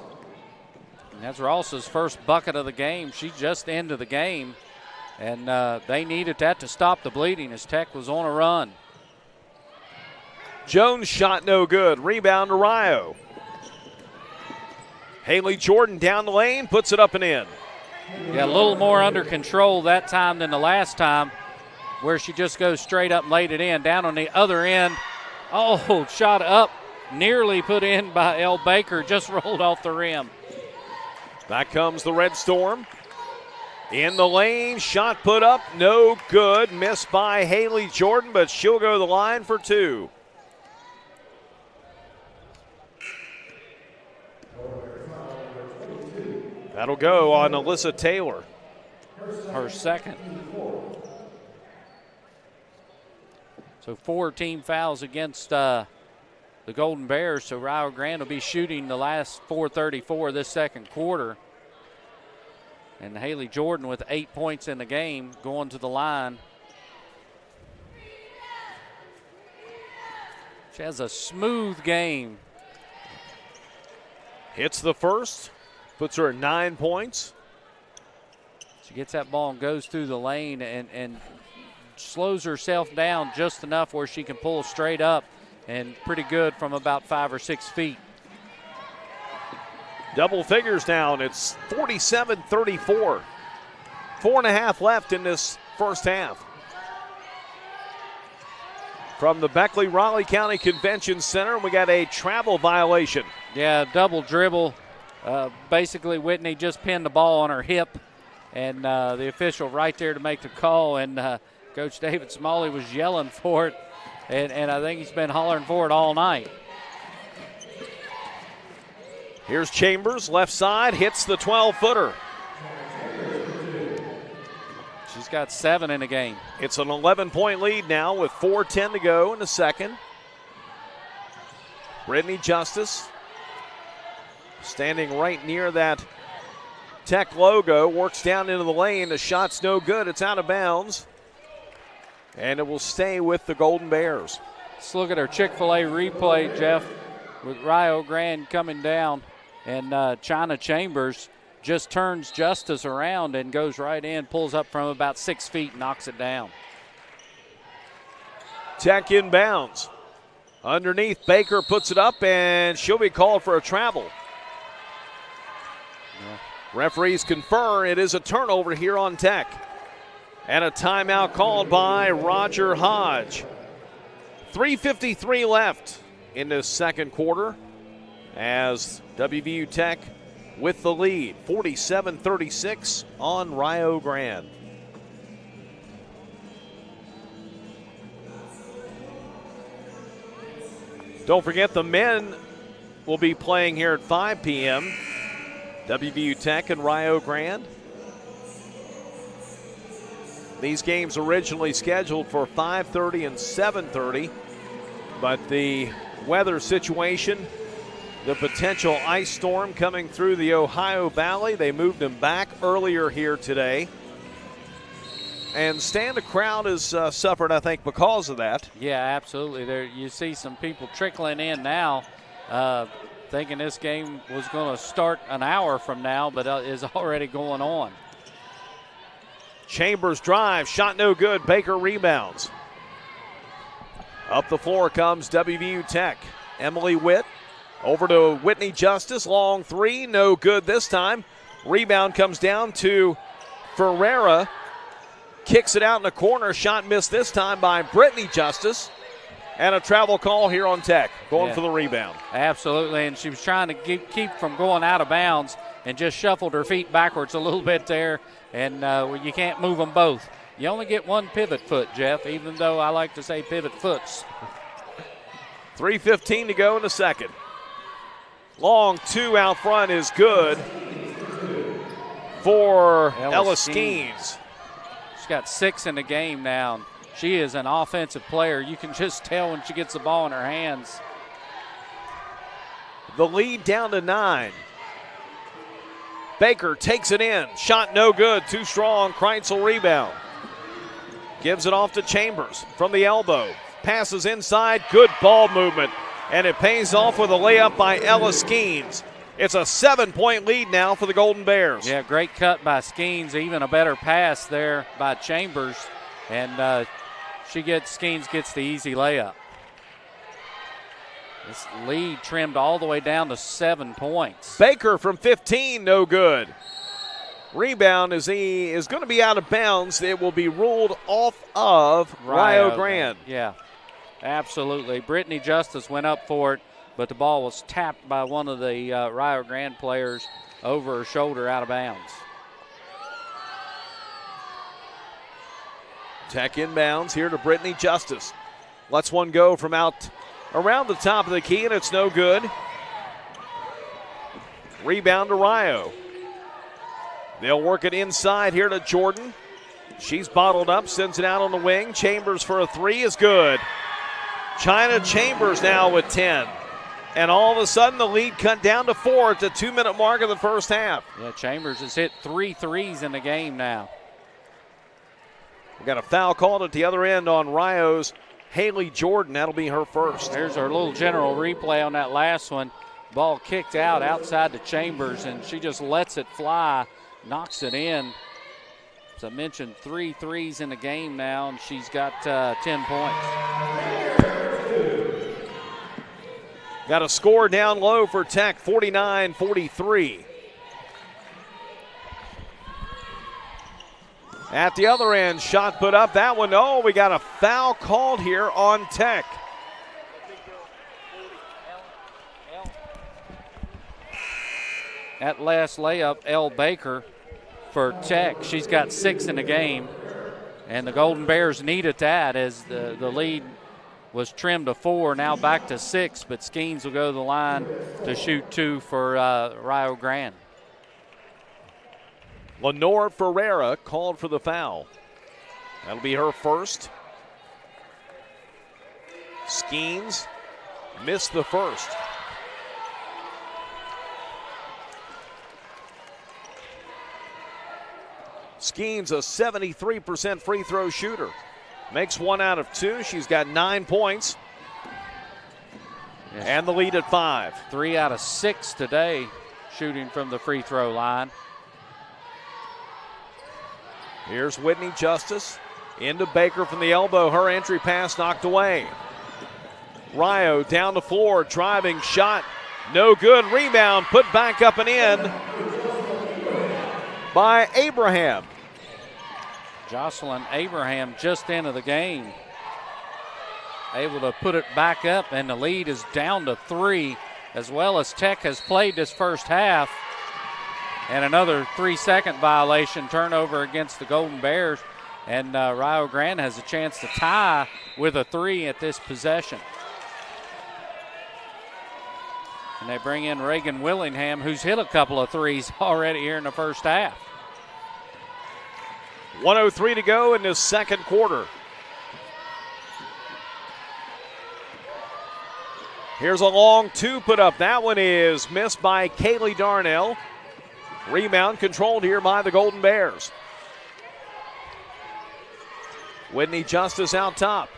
And that's Ross's first bucket of the game. She just into the game. And they needed that to stop the bleeding as Tech was on a run. Jones' shot no good. Rebound to Rio. Haley Jordan down the lane, puts it up and in. Yeah, a little more under control that time than the last time, where she just goes straight up and laid it in. Down on the other end. Oh, shot up, nearly put in by Elle Baker, just rolled off the rim. Back comes the Redstorm. In the lane, shot put up, no good. Missed by Haley Jordan, but she'll go to the line for two. That'll go on Alyssa Taylor. Her second. So 4 team fouls against the Golden Bears. So Rio Grande will be shooting the last 4:34 this second quarter. And Haley Jordan with 8 points in the game going to the line. She has a smooth game. Hits the first, puts her at 9 points. She gets that ball and goes through the lane and slows herself down just enough where she can pull straight up, and pretty good from about 5 or 6 feet. Double figures now, and it's 47-34. 4.5 left in this first half. From the Beckley-Raleigh County Convention Center, we got a travel violation. Yeah, double dribble. Basically, Whitney just pinned the ball on her hip, and the official right there to make the call, and Coach David Smalley was yelling for it, and I think he's been hollering for it all night. Here's Chambers, left side, hits the 12-footer. She's got 7 in the game. It's an 11-point lead now with 4:10 to go in the second. Brittany Justice standing right near that Tech logo, works down into the lane. The shot's no good. It's out of bounds. And it will stay with the Golden Bears. Let's look at our Chick-fil-A replay, Jeff, with Rio Grande coming down. And China Chambers just turns Justice around and goes right in, pulls up from about 6 feet, knocks it down. Tech inbounds. Underneath, Baker puts it up, and she'll be called for a travel. Yeah. Referees confer it is a turnover here on Tech. And a timeout called by Roger Hodge. 3:53 left in this second quarter as WVU Tech with the lead, 47-36 on Rio Grande. Don't forget the men will be playing here at 5 p.m. WVU Tech and Rio Grande. These games originally scheduled for 5:30 and 7:30, but the weather situation, the potential ice storm coming through the Ohio Valley, they moved them back earlier here today. And Stan, the crowd has suffered, I think, because of that. Yeah, absolutely. There, you see some people trickling in now, thinking this game was going to start an hour from now, but is already going on. Chambers drive, shot no good. Baker rebounds. Up the floor comes WVU Tech. Emily Witt over to Whitney Justice. Long three, no good this time. Rebound comes down to Ferreira. Kicks it out in the corner. Shot missed this time by Brittany Justice. And a travel call here on Tech, going for the rebound. Absolutely, and she was trying to keep from going out of bounds and just shuffled her feet backwards a little bit there, and you can't move them both. You only get one pivot foot, Jeff, even though I like to say pivot foots. 3:15 to go in the second. Long two out front is good for Ella Skeens. She's got 6 in the game now. She is an offensive player. You can just tell when she gets the ball in her hands. The lead down to 9. Baker takes it in. Shot no good. Too strong. Kreitzel rebound. Gives it off to Chambers from the elbow. Passes inside. Good ball movement. And it pays off with a layup by Ella Skeens. It's a 7-point lead now for the Golden Bears. Yeah, great cut by Skeens. Even a better pass there by Chambers. And Skeens gets the easy layup. This lead trimmed all the way down to 7 points. Baker from 15, no good. Rebound is going to be out of bounds. It will be ruled off of Rio Grande. Yeah, absolutely. Brittany Justice went up for it, but the ball was tapped by one of the Rio Grande players over her shoulder out of bounds. Tech inbounds here to Brittany Justice. Lets one go from out around the top of the key, and it's no good. Rebound to Rio. They'll work it inside here to Jordan. She's bottled up, sends it out on the wing. Chambers for a three is good. China Chambers now with 10. And all of a sudden the lead cut down to 4 at the 2-minute mark of the first half. Yeah, Chambers has hit 3 threes in the game now. We got a foul called at the other end on Rio's Haley Jordan. That'll be her first. There's our little general replay on that last one. Ball kicked out outside the Chambers, and she just lets it fly, knocks it in. As I mentioned, 3 threes in the game now, and she's got 10 points. Got a score down low for Tech, 49-43. At the other end, shot put up. That one, oh, we got a foul called here on Tech. That last layup, Elle Baker for Tech. She's got 6 in the game, and the Golden Bears needed that as the lead was trimmed to 4, now back to 6, but Skeens will go to the line to shoot 2 for Rio Grande. Lenore Ferreira called for the foul. That'll be her first. Skeens missed the first. Skeens, a 73% free throw shooter. Makes 1 out of 2. She's got 9 points. Yes. And the lead at 5. 3 out of 6 today shooting from the free throw line. Here's Whitney Justice into Baker from the elbow. Her entry pass knocked away. Rio down the floor, driving shot. No good. Rebound put back up and in by Abraham. Jocelyn Abraham just into the game. Able to put it back up, and the lead is down to 3, as well as Tech has played this first half. And another 3-second violation, turnover against the Golden Bears. And Rio Grande has a chance to tie with a 3 at this possession. And they bring in Reagan Willingham, who's hit a couple of threes already here in the first half. 1:03 to go in this second quarter. Here's a long 2 put up. That one is missed by Kaylee Darnell. Rebound controlled here by the Golden Bears. Whitney Justice out top.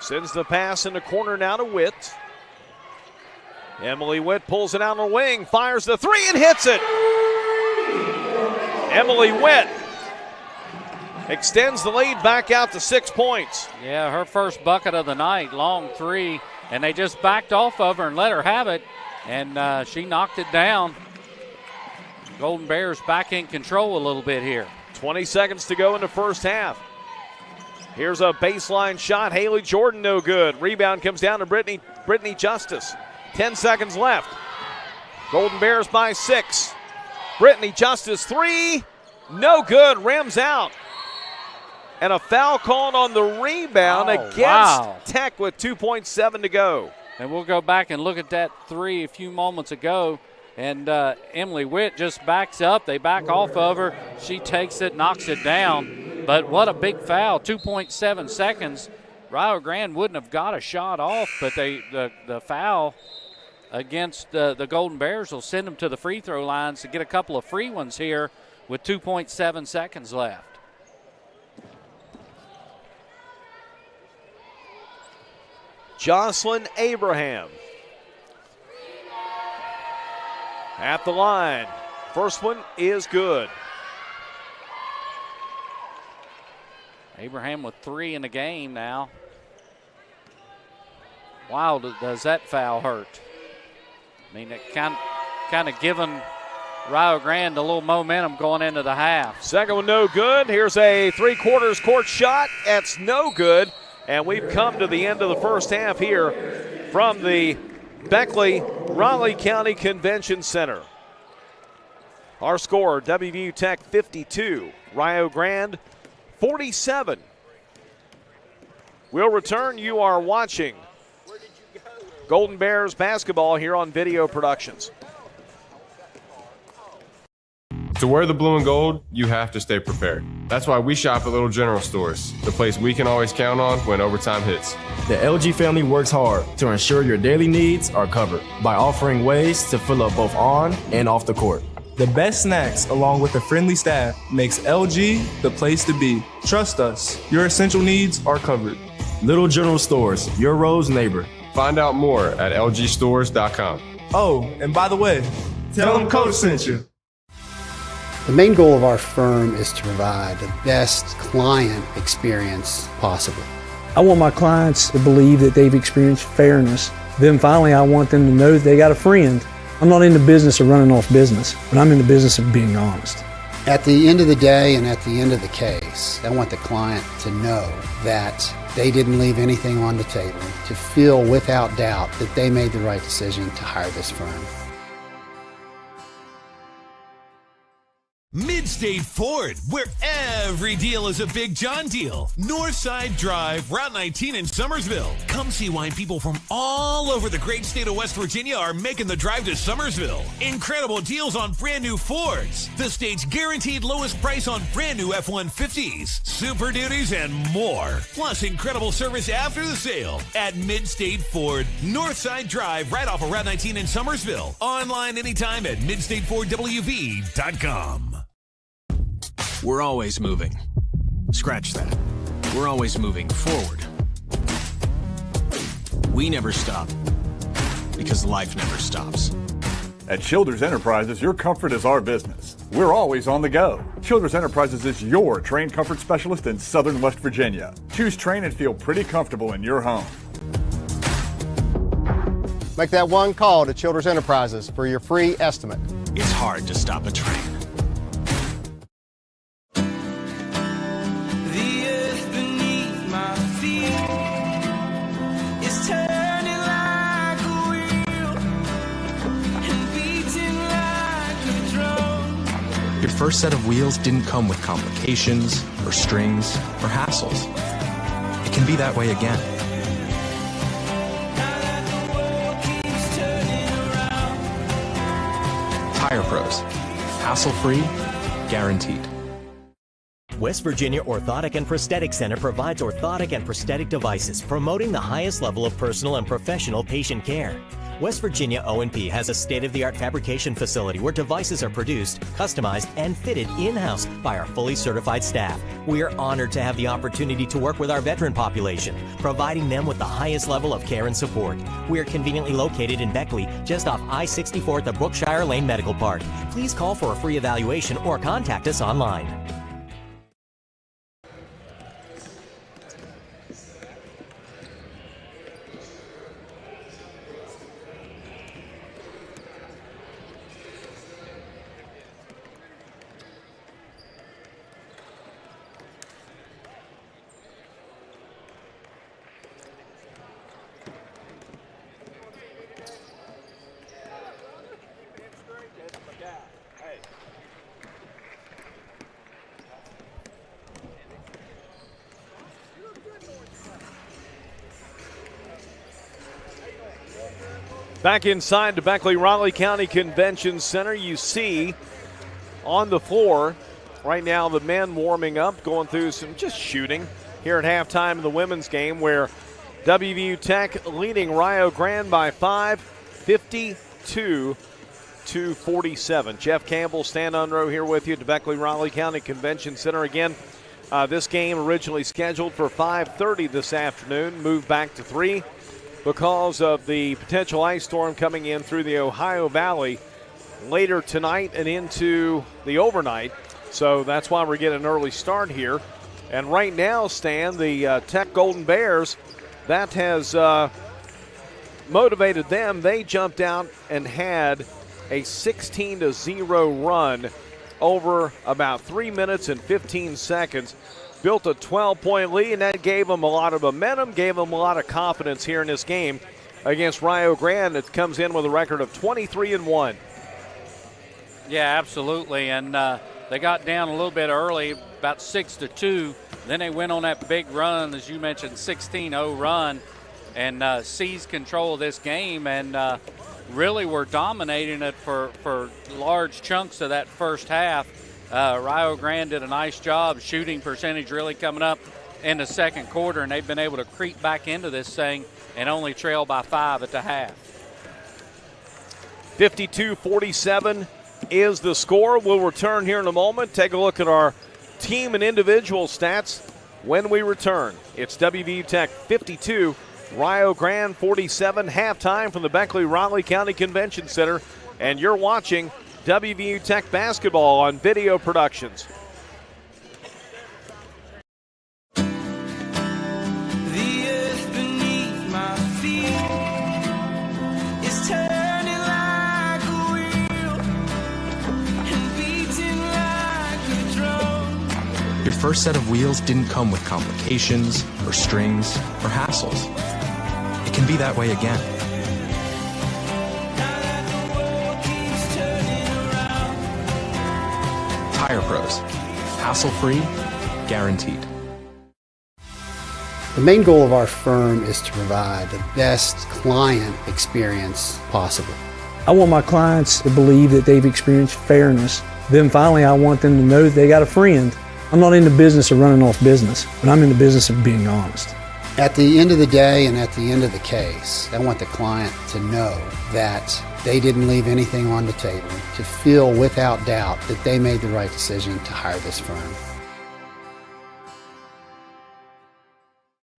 Sends the pass in the corner now to Witt. Emily Witt pulls it out on the wing, fires the 3 and hits it. Emily Witt extends the lead back out to 6 points. Yeah, her first bucket of the night, long 3, and they just backed off of her and let her have it, and she knocked it down. Golden Bears back in control a little bit here. 20 seconds to go in the first half. Here's a baseline shot. Haley Jordan, no good. Rebound comes down to Brittany Justice. 10 seconds left. Golden Bears by 6. Brittany Justice, 3. No good. Rims out. And a foul called on the rebound against Tech with 2.7 to go. And we'll go back and look at that 3 a few moments ago. And Emily Witt just backs up. They back off of her. She takes it, knocks it down. But what a big foul, 2.7 seconds. Rio Grande wouldn't have got a shot off, but the foul against the Golden Bears will send them to the free throw lines to get a couple of free ones here with 2.7 seconds left. Jocelyn Abraham at the line. First one is good. Abraham with 3 in the game now. Wow, does that foul hurt? I mean, it kind of giving Rio Grande a little momentum going into the half. Second one no good. Here's a 3/4 court shot. That's no good. And we've come to the end of the first half here from the Beckley-Raleigh County Convention Center. Our score, WVU Tech 52, Rio Grande 47. We'll return. You are watching Golden Bears basketball here on Video Productions. To wear the blue and gold, you have to stay prepared. That's why we shop at Little General Stores, the place we can always count on when overtime hits. The LG family works hard to ensure your daily needs are covered by offering ways to fill up both on and off the court. The best snacks, along with a friendly staff, makes LG the place to be. Trust us, your essential needs are covered. Little General Stores, your Rose neighbor. Find out more at lgstores.com. Oh, and by the way, tell them Coach sent you. The main goal of our firm is to provide the best client experience possible. I want my clients to believe that they've experienced fairness. Then finally, I want them to know that they got a friend. I'm not in the business of running off business, but I'm in the business of being honest. At the end of the day and at the end of the case, I want the client to know that they didn't leave anything on the table, to feel without doubt that they made the right decision to hire this firm. Midstate Ford, where every deal is a Big John deal. Northside Drive, Route 19 in Summersville. Come see why people from all over the great state of West Virginia are making the drive to Summersville. Incredible deals on brand new Fords. The state's guaranteed lowest price on brand new F-150s, Super Duties, and more. Plus incredible service after the sale at Midstate Ford, Northside Drive, right off of Route 19 in Summersville. Online anytime at midstatefordwv.com. We're always moving. Scratch that. We're always moving forward. We never stop because life never stops. At Childers Enterprises, your comfort is our business. We're always on the go. Childers Enterprises is your trained comfort specialist in Southern West Virginia. Choose train and feel pretty comfortable in your home. Make that one call to Childers Enterprises for your free estimate. It's hard to stop a train. Your first set of wheels didn't come with complications, or strings, or hassles. It can be that way again. Tire Pros. Hassle-free, guaranteed. West Virginia Orthotic and Prosthetic Center provides orthotic and prosthetic devices, promoting the highest level of personal and professional patient care. West Virginia O&P has a state-of-the-art fabrication facility where devices are produced, customized, and fitted in-house by our fully certified staff. We are honored to have the opportunity to work with our veteran population, providing them with the highest level of care and support. We are conveniently located in Beckley, just off I-64 at the Brookshire Lane Medical Park. Please call for a free evaluation or contact us online. Back inside the Beckley-Raleigh County Convention Center, you see on the floor right now the men warming up, going through some just shooting here at halftime of the women's game, where WVU Tech leading Rio Grande by 5, 52-47. Jeff Campbell, Stan Unrow here with you at the Beckley-Raleigh County Convention Center. Again, this game originally scheduled for 5:30 this afternoon, moved back to 3. because of the potential ice storm coming in through the Ohio Valley later tonight and into the overnight. So that's why we're getting an early start here. And right now, Stan, the Tech Golden Bears, that has motivated them. They jumped out and had a 16-0 run over about 3 minutes and 15 seconds. Built a 12-point lead, and that gave them a lot of momentum, gave them a lot of confidence here in this game against Rio Grande, that comes in with a record of 23-1. Yeah, absolutely. And they got down a little bit early, about 6-2. Then they went on that big run, as you mentioned, 16-0 run, and seized control of this game, and really were dominating it for large chunks of that first half. Rio Grande did a nice job. Shooting percentage really coming up in the second quarter, and they've been able to creep back into this thing and only trail by 5 at the half. 52-47 is the score. We'll return here in a moment. Take a look at our team and individual stats when we return. It's WVU Tech 52, Rio Grande 47, halftime from the Beckley-Raleigh County Convention Center, and you're watching WVU Tech basketball on Video Productions. Your first set of wheels didn't come with complications, or strings, or hassles. It can be that way again. Tire Pros. Hassle-free, guaranteed. The main goal of our firm is to provide the best client experience possible. I want my clients to believe that they've experienced fairness. Then finally, I want them to know that they got a friend. I'm not in the business of running off business, but I'm in the business of being honest. At the end of the day and at the end of the case, I want the client to know that they didn't leave anything on the table, to feel without doubt that they made the right decision to hire this firm.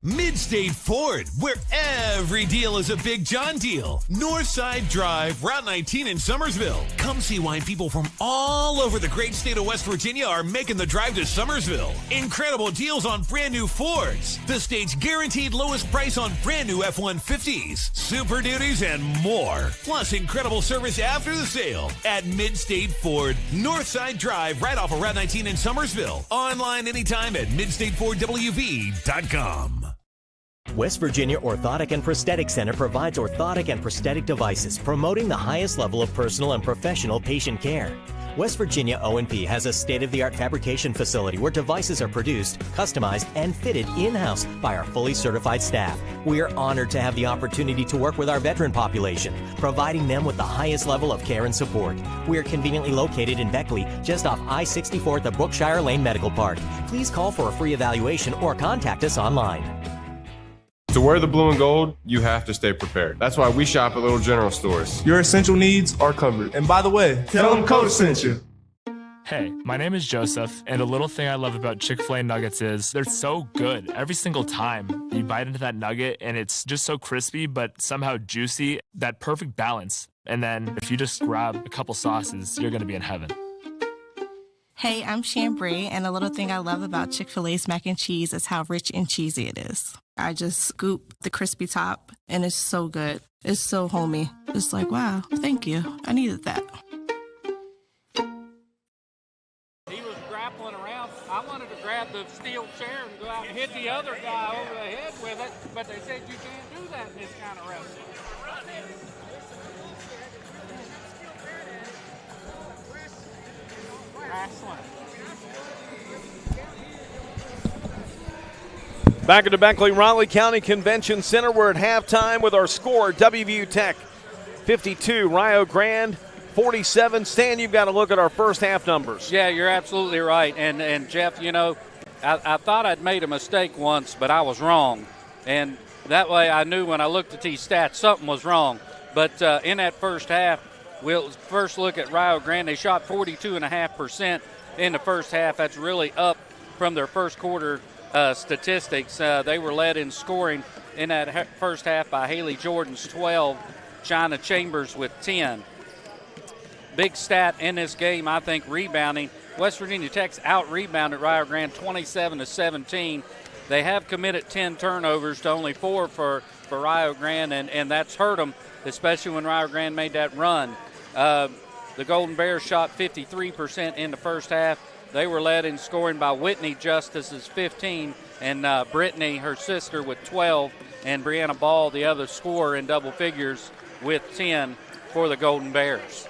Midstate Ford, where every deal is a Big John deal. Northside Drive, Route 19 in Summersville. Come see why people from all over the great state of West Virginia are making the drive to Summersville. Incredible deals on brand new Fords. The state's guaranteed lowest price on brand new F-150s, Super Duties, and more. Plus incredible service after the sale at Midstate Ford, Northside Drive, right off of Route 19 in Summersville. Online anytime at midstatefordwv.com. West Virginia Orthotic and Prosthetic Center provides orthotic and prosthetic devices, promoting the highest level of personal and professional patient care. West Virginia O&P has a state-of-the-art fabrication facility where devices are produced, customized, and fitted in-house by our fully certified staff. We are honored to have the opportunity to work with our veteran population, providing them with the highest level of care and support. We are conveniently located in Beckley, just off I-64 at the Brookshire Lane Medical Park. Please call for a free evaluation or contact us online. To wear the blue and gold, you have to stay prepared. That's why we shop at Little General Stores. Your essential needs are covered. And by the way, tell them Coach sent you. Hey, my name is Joseph, and a little thing I love about Chick-Fil-A nuggets is they're so good every single time. You bite into that nugget, and it's just so crispy, but somehow juicy, that perfect balance. And then if you just grab a couple sauces, you're going to be in heaven. Hey, I'm Chambray, and a little thing I love about Chick-fil-A's mac and cheese is how rich and cheesy it is. I just scoop the crispy top, and it's so good. It's so homey. It's like, wow, thank you. I needed that. He was grappling around. I wanted to grab the steel chair and go out and hit the other guy over the head with it, but they said you can't do that in this kind of wrestling. Back at the Beckley-Raleigh County Convention Center, we're at halftime with our score, WVU Tech 52, Rio Grande 47. Stan, you've got to look at our first half numbers. Yeah, you're absolutely right. And Jeff, you know, I thought I'd made a mistake once, but I was wrong. And that way I knew when I looked at these stats, something was wrong. But in that first half, we'll first look at Rio Grande. They shot 42.5% in the first half. That's really up from their first quarter statistics. They were led in scoring in that first half by Haley Jordan's 12, China Chambers with 10. Big stat in this game, I think, rebounding. West Virginia Tech's out-rebounded Rio Grande 27-17. They have committed 10 turnovers to only 4 for Rio Grande, and that's hurt them, especially when Rio Grande made that run. The Golden Bears shot 53% in the first half. They were led in scoring by Whitney Justice's 15, and Brittany, her sister, with 12, and Brianna Ball, the other scorer, in double figures with 10 for the Golden Bears.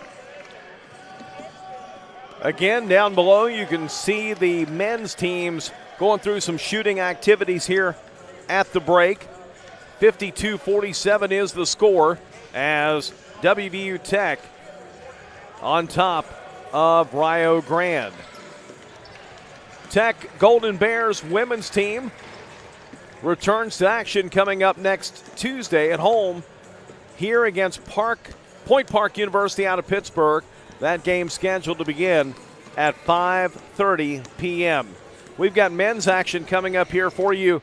Again, down below, you can see the men's teams going through some shooting activities here at the break. 52-47 is the score as WVU Tech on top of Rio Grande. Tech Golden Bears women's team returns to action coming up next Tuesday at home here against Point Park University out of Pittsburgh. That game scheduled to begin at 5:30 p.m. We've got men's action coming up here for you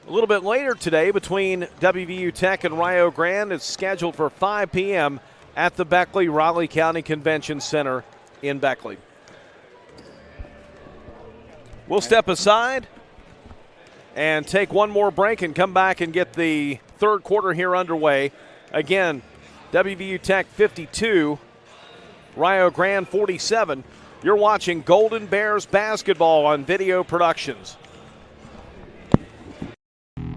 a little bit later today between WVU Tech and Rio Grande. It's scheduled for 5 p.m. at the Beckley Raleigh County Convention Center in Beckley. We'll step aside and take one more break and come back and get the third quarter here underway. Again, WVU Tech 52, Rio Grande 47. You're watching Golden Bears basketball on Video Productions.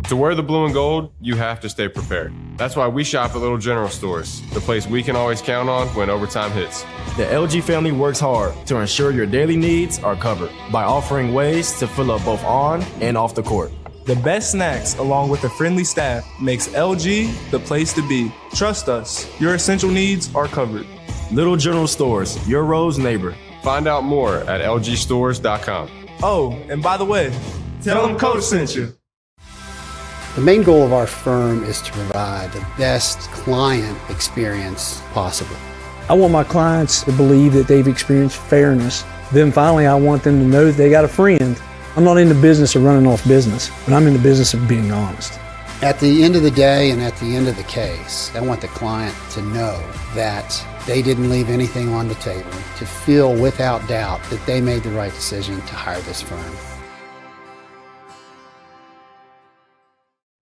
To wear the blue and gold, you have to stay prepared. That's why we shop at Little General Stores, the place we can always count on when overtime hits. The LG family works hard to ensure your daily needs are covered by offering ways to fill up both on and off the court. The best snacks, along with a friendly staff, makes LG the place to be. Trust us, your essential needs are covered. Little General Stores, your road's neighbor. Find out more at lgstores.com. Oh, and by the way, tell them Coach sent you. The main goal of our firm is to provide the best client experience possible. I want my clients to believe that they've experienced fairness. Then finally, I want them to know that they got a friend. I'm not in the business of running off business, but I'm in the business of being honest. At the end of the day and at the end of the case, I want the client to know that they didn't leave anything on the table, to feel without doubt that they made the right decision to hire this firm.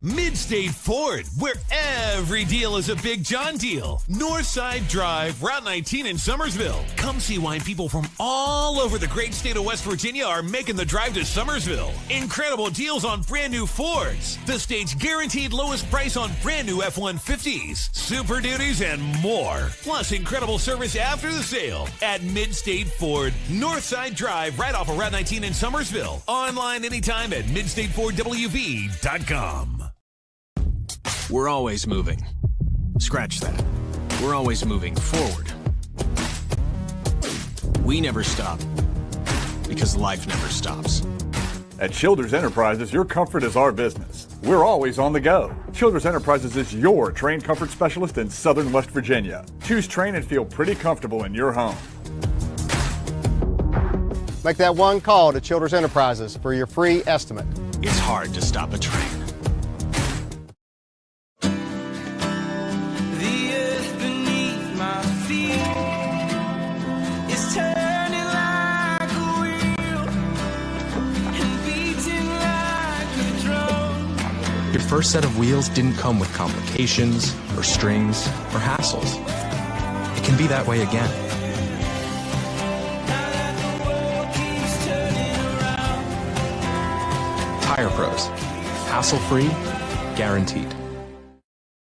Midstate Ford, where every deal is a Big John deal. Northside Drive, Route 19 in Summersville. Come see why people from all over the great state of West Virginia are making the drive to Summersville. Incredible deals on brand new Fords. The state's guaranteed lowest price on brand new F-150s, Super Duties, and more. Plus incredible service after the sale at Midstate Ford, Northside Drive, right off of Route 19 in Summersville. Online anytime at midstatefordwv.com. We're always moving. Scratch that. We're always moving forward. We never stop because life never stops. At Childers Enterprises, your comfort is our business. We're always on the go. Childers Enterprises is your train comfort specialist in Southern West Virginia. Choose train and feel pretty comfortable in your home. Make that one call to Childers Enterprises for your free estimate. It's hard to stop a train. Your first set of wheels didn't come with complications, or strings, or hassles. It can be that way again. Tire Pros. Hassle-free, guaranteed.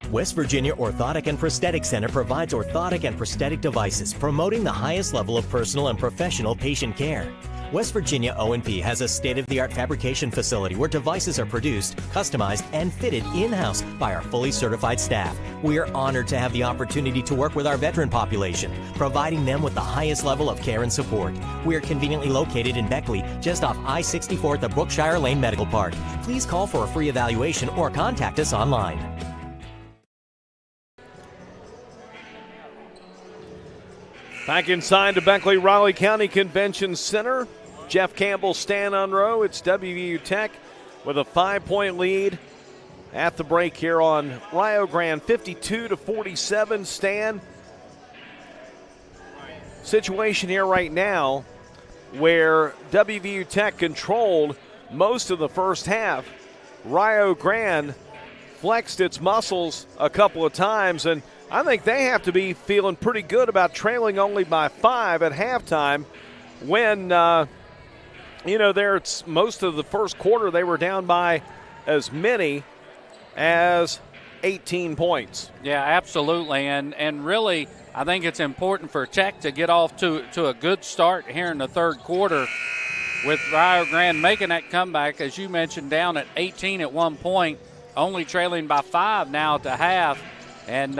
West Virginia Orthotic and Prosthetic Center provides orthotic and prosthetic devices, promoting the highest level of personal and professional patient care. West Virginia O&P has a state-of-the-art fabrication facility where devices are produced, customized, and fitted in-house by our fully certified staff. We are honored to have the opportunity to work with our veteran population, providing them with the highest level of care and support. We are conveniently located in Beckley, just off I-64 at the Brookshire Lane Medical Park. Please call for a free evaluation or contact us online. Back inside the Beckley Raleigh County Convention Center, Jeff Campbell, Stan Unroe. It's WVU Tech with a 5-point lead at the break here on Rio Grande, 52-47. Stan, situation here right now where WVU Tech controlled most of the first half. Rio Grande flexed its muscles a couple of times, and I think they have to be feeling pretty good about trailing only by 5 at halftime when, most of the first quarter they were down by as many as 18 points. Yeah, absolutely, and really I think it's important for Tech to get off to a good start here in the third quarter with Rio Grande making that comeback, as you mentioned, down at 18 at one point, only trailing by 5 now at the half. And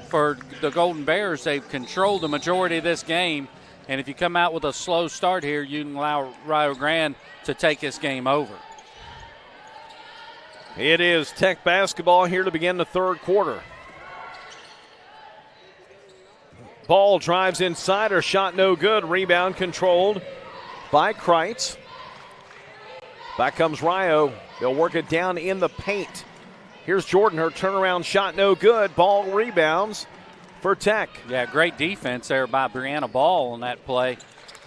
for the Golden Bears, they've controlled the majority of this game. And if you come out with a slow start here, you can allow Rio Grande to take this game over. It is Tech basketball here to begin the third quarter. Ball drives inside, her shot no good. Rebound controlled by Kreitz. Back comes Rio. They'll work it down in the paint. Here's Jordan. Her turnaround shot no good. Ball rebounds for Tech. Yeah, great defense there by Brianna Ball on that play.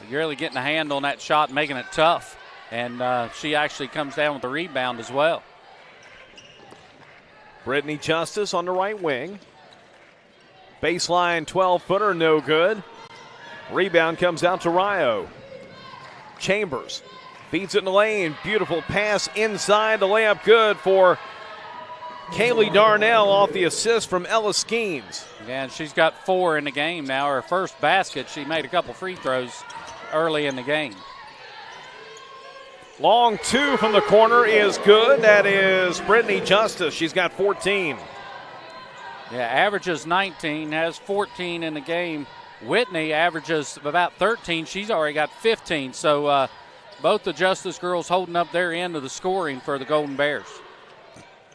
Really getting a hand on that shot and making it tough. And she actually comes down with the rebound as well. Brittany Justice on the right wing. Baseline 12-footer, no good. Rebound comes out to Rio. Chambers feeds it in the lane. Beautiful pass inside. The layup good for Kaylee Darnell off the assist from Ella Skeens. Yeah, and she's got 4 in the game now. Her first basket, she made a couple free throws early in the game. Long 2 from the corner is good. That is Brittany Justice. She's got 14. Yeah, averages 19, has 14 in the game. Whitney averages about 13. She's already got 15. So both the Justice girls holding up their end of the scoring for the Golden Bears.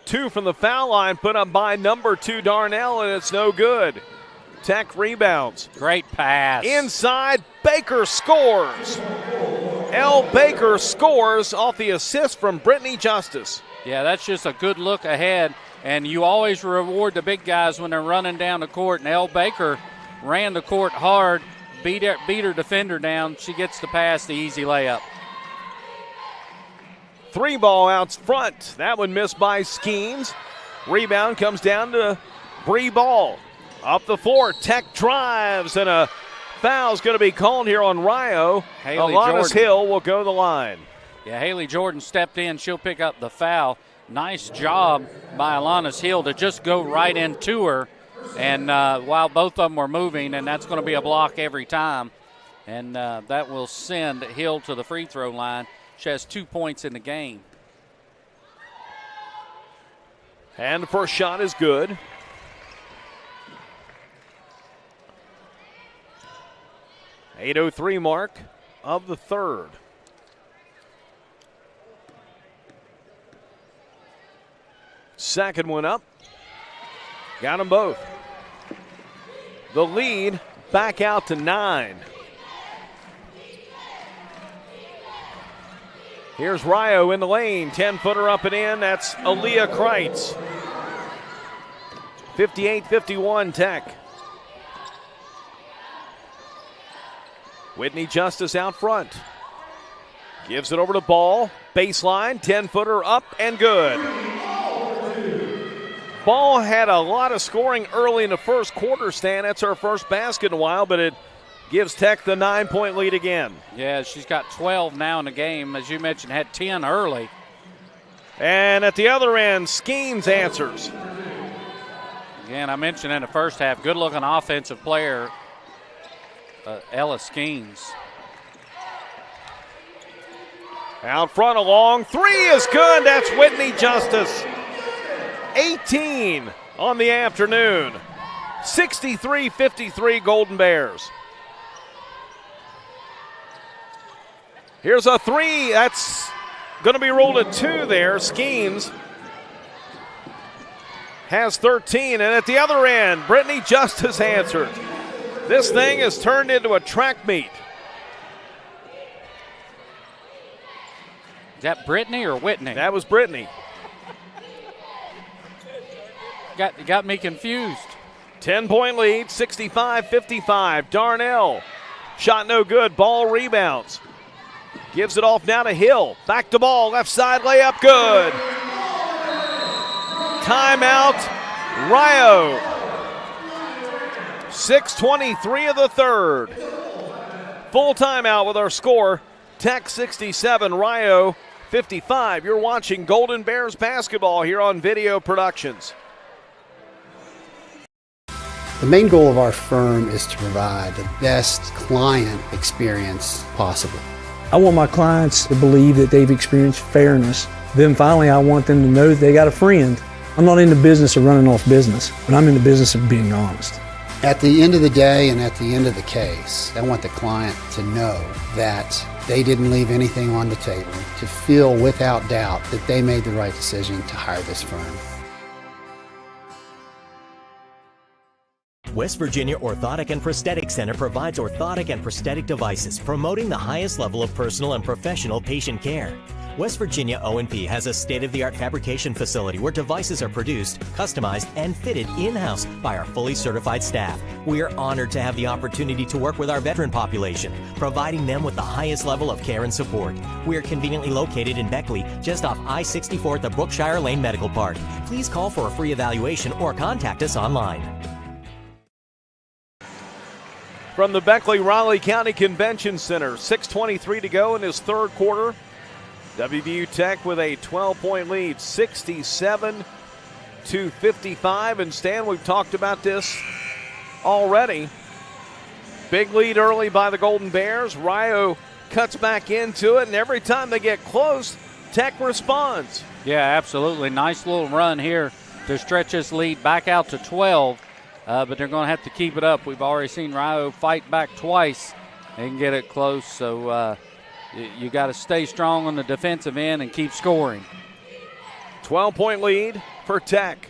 2 from the foul line put up by number 2 Darnell, and it's no good. Tech rebounds. Great pass. Inside, Baker scores. Elle Baker scores off the assist from Brittany Justice. Yeah, that's just a good look ahead, and you always reward the big guys when they're running down the court, and Elle Baker ran the court hard, beat her defender down. She gets the pass, the easy layup. 3 ball out front. That one missed by Skeens. Rebound comes down to Bree Ball. Up the floor, Tech drives, and a foul's going to be called here on Rio. Alanis Hill will go to the line. Yeah, Haley Jordan stepped in. She'll pick up the foul. Nice job by Alanis Hill to just go right into her. And while both of them were moving, and that's going to be a block every time. And that will send Hill to the free throw line. She has 2 points in the game. And the first shot is good. .803 mark of the third. Second one up. Got them both. The lead back out to 9. Here's Rio in the lane. 10-footer up and in. That's Aaliyah Kreitz. 58-51 Tech. Whitney Justice out front. Gives it over to Ball. Baseline, 10-footer up and good. Ball had a lot of scoring early in the first quarter, Stan. That's her first basket in a while, but it gives Tech the 9-point lead again. Yeah, she's got 12 now in the game. As you mentioned, had 10 early. And at the other end, Skeens answers. Again, I mentioned in the first half, good-looking offensive player, Ella Skeens. Out front, a long 3 is good. That's Whitney Justice. 18 on the afternoon. 63-53 Golden Bears. Here's a 3. That's going to be rolled at 2 there. Skeens has 13. And at the other end, Brittany Justice answered. This thing has turned into a track meet. Is that Brittany or Whitney? That was Brittany. Got me confused. 10-point lead, 65-55. Darnell, shot no good. Ball rebounds. Gives it off now to Hill. Back to Ball, left side layup, good. Timeout, Rio. 6:23 of the third. Full timeout with our score. Tech 67, Rio 55. You're watching Golden Bears basketball here on Video Productions. The main goal of our firm is to provide the best client experience possible. I want my clients to believe that they've experienced fairness. Then finally, I want them to know that they got a friend. I'm not in the business of running off business, but I'm in the business of being honest. At the end of the day and at the end of the case, I want the client to know that they didn't leave anything on the table, to feel without doubt that they made the right decision to hire this firm. West Virginia Orthotic and Prosthetic Center provides orthotic and prosthetic devices, promoting the highest level of personal and professional patient care. West Virginia O&P has a state-of-the-art fabrication facility where devices are produced, customized, and fitted in-house by our fully certified staff. We are honored to have the opportunity to work with our veteran population, providing them with the highest level of care and support. We are conveniently located in Beckley, just off I-64 at the Brookshire Lane Medical Park. Please call for a free evaluation or contact us online. From the Beckley-Raleigh County Convention Center, 6:23 to go in his third quarter. WVU Tech with a 12-point lead, 67-55. And Stan, we've talked about this already. Big lead early by the Golden Bears. Rio cuts back into it, and every time they get close, Tech responds. Yeah, absolutely. Nice little run here to stretch this lead back out to 12. But they're going to have to keep it up. We've already seen Rio fight back twice and get it close. So you got to stay strong on the defensive end and keep scoring. 12-point lead for Tech.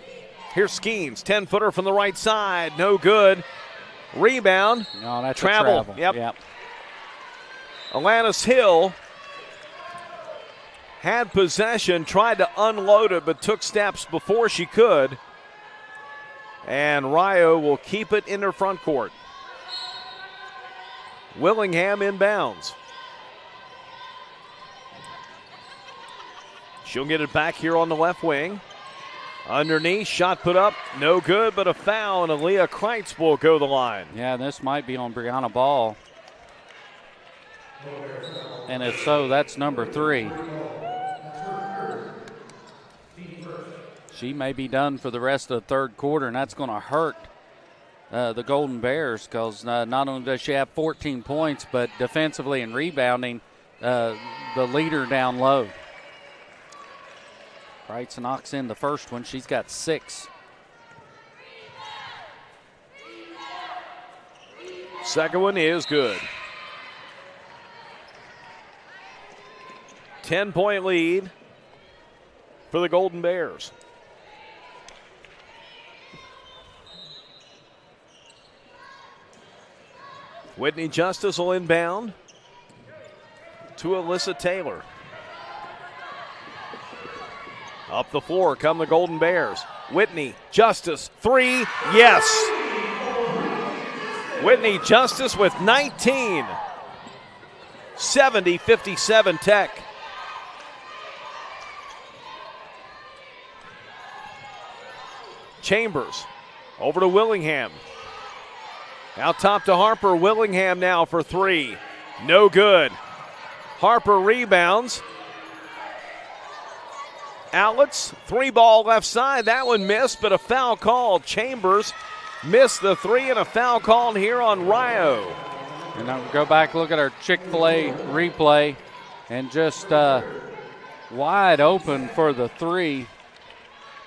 Here's Skeens, 10-footer from the right side. No good. Rebound. No, that's travel. A travel. Yep. Alanis Hill had possession, tried to unload it, but took steps before she could. And Rio will keep it in her front court. Willingham inbounds. She'll get it back here on the left wing. Underneath, shot put up, no good, but a foul, and Aaliyah Kreitz will go the line. Yeah, this might be on Brianna Ball. And if so, that's number 3. She may be done for the rest of the third quarter, and that's going to hurt the Golden Bears because not only does she have 14 points, but defensively and rebounding, the leader down low. Kreitz knocks in the first one. She's got 6. Second one is good. 10-point lead for the Golden Bears. Whitney Justice will inbound to Alyssa Taylor. Up the floor come the Golden Bears. Whitney Justice, 3, yes. Whitney Justice with 19. 70-57 Tech. Chambers over to Willingham. Out top to Harper. Willingham now for 3. No good. Harper rebounds. Outlets. 3-ball left side. That one missed, but a foul called. Chambers missed the 3 and a foul called here on Rio. And now we go back, look at our Chick-Fil-A replay, and just wide open for the 3,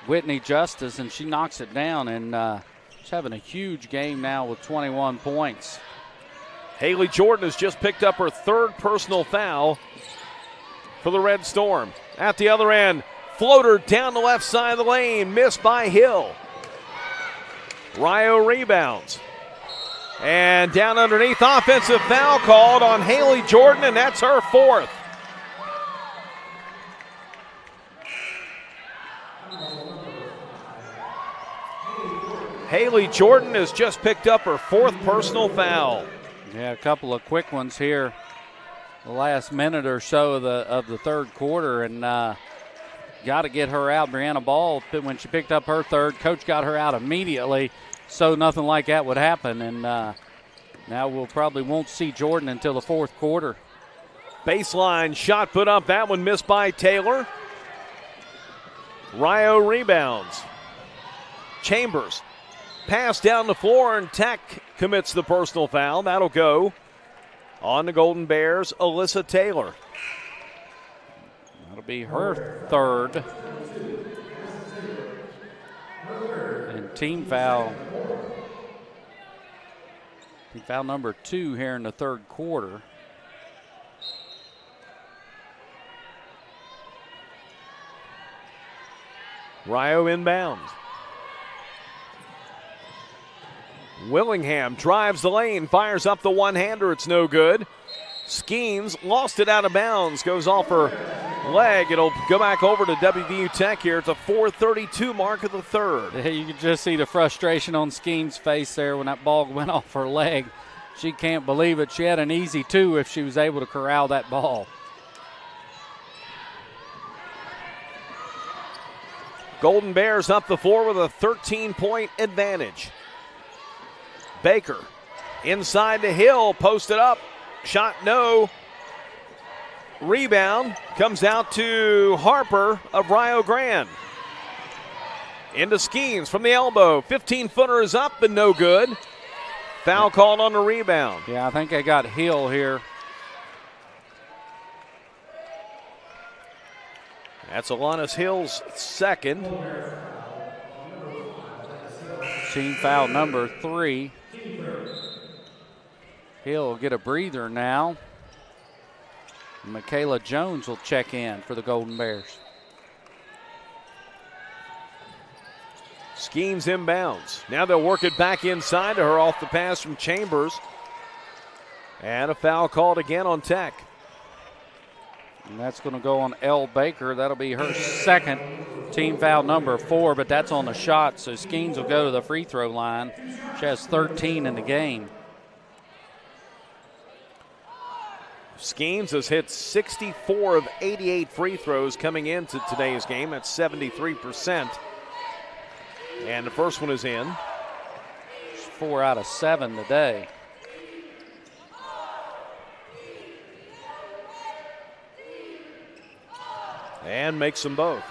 Whitney Justice, and she knocks it down, and she's having a huge game now with 21 points. Haley Jordan has just picked up her 3rd personal foul for the Red Storm. At the other end, floater down the left side of the lane, missed by Hill. Rio rebounds. And down underneath, offensive foul called on Haley Jordan, and that's her 4th. Haley Jordan has just picked up her 4th personal foul. Yeah, a couple of quick ones here the last minute or so of the third quarter, and got to get her out. Brianna Ball, when she picked up her third, coach got her out immediately, so nothing like that would happen. And now we'll probably won't see Jordan until the fourth quarter. Baseline shot put up. That one missed by Taylor. Rio rebounds. Chambers. Pass down the floor, and Tech commits the personal foul. That'll go on the Golden Bears, Alyssa Taylor. That'll be her third. And team foul number 2 here in the third quarter. Rio inbounds. Willingham drives the lane, fires up the one-hander. It's no good. Skeens lost it out of bounds, goes off her leg. It'll go back over to WVU Tech here. It's a 4:32 mark of the third. You can just see the frustration on Skeens' face there when that ball went off her leg. She can't believe it. She had an easy 2 if she was able to corral that ball. Golden Bears up the floor with a 13-point advantage. Baker inside the Hill, posted up, shot no. Rebound comes out to Harper of Rio Grande. Into Skeens from the elbow. 15-footer is up and no good. Foul called on the rebound. Yeah, I think they got Hill here. That's Alanis Hill's second. Team foul number 3. Hill will get a breather now. Michaela Jones will check in for the Golden Bears. Skeens inbounds. Now they'll work it back inside to her off the pass from Chambers. And a foul called again on Tech. And that's going to go on Elle Baker. That'll be her second, team foul number 4, but that's on the shot, so Skeens will go to the free throw line. She has 13 in the game. Skeens has hit 64 of 88 free throws coming into today's game. That's 73%. And the first one is in. 4 out of 7 today. And makes them both.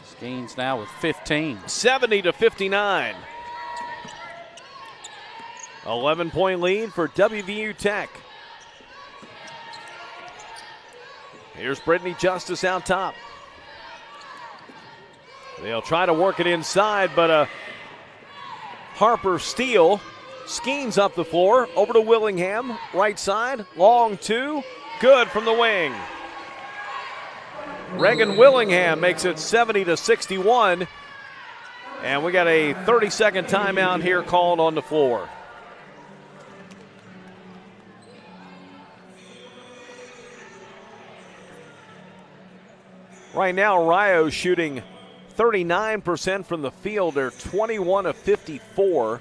Skeens now with 15. 70-59. 11-point lead for WVU Tech. Here's Brittany Justice out top. They'll try to work it inside, but a Harper steal. Skeens up the floor, over to Willingham. Right side, long 2. Good from the wing. Reagan Willingham makes it 70-61. And we got a 30-second timeout here called on the floor. Right now, Rio shooting 39% from the field. They're 21 of 54.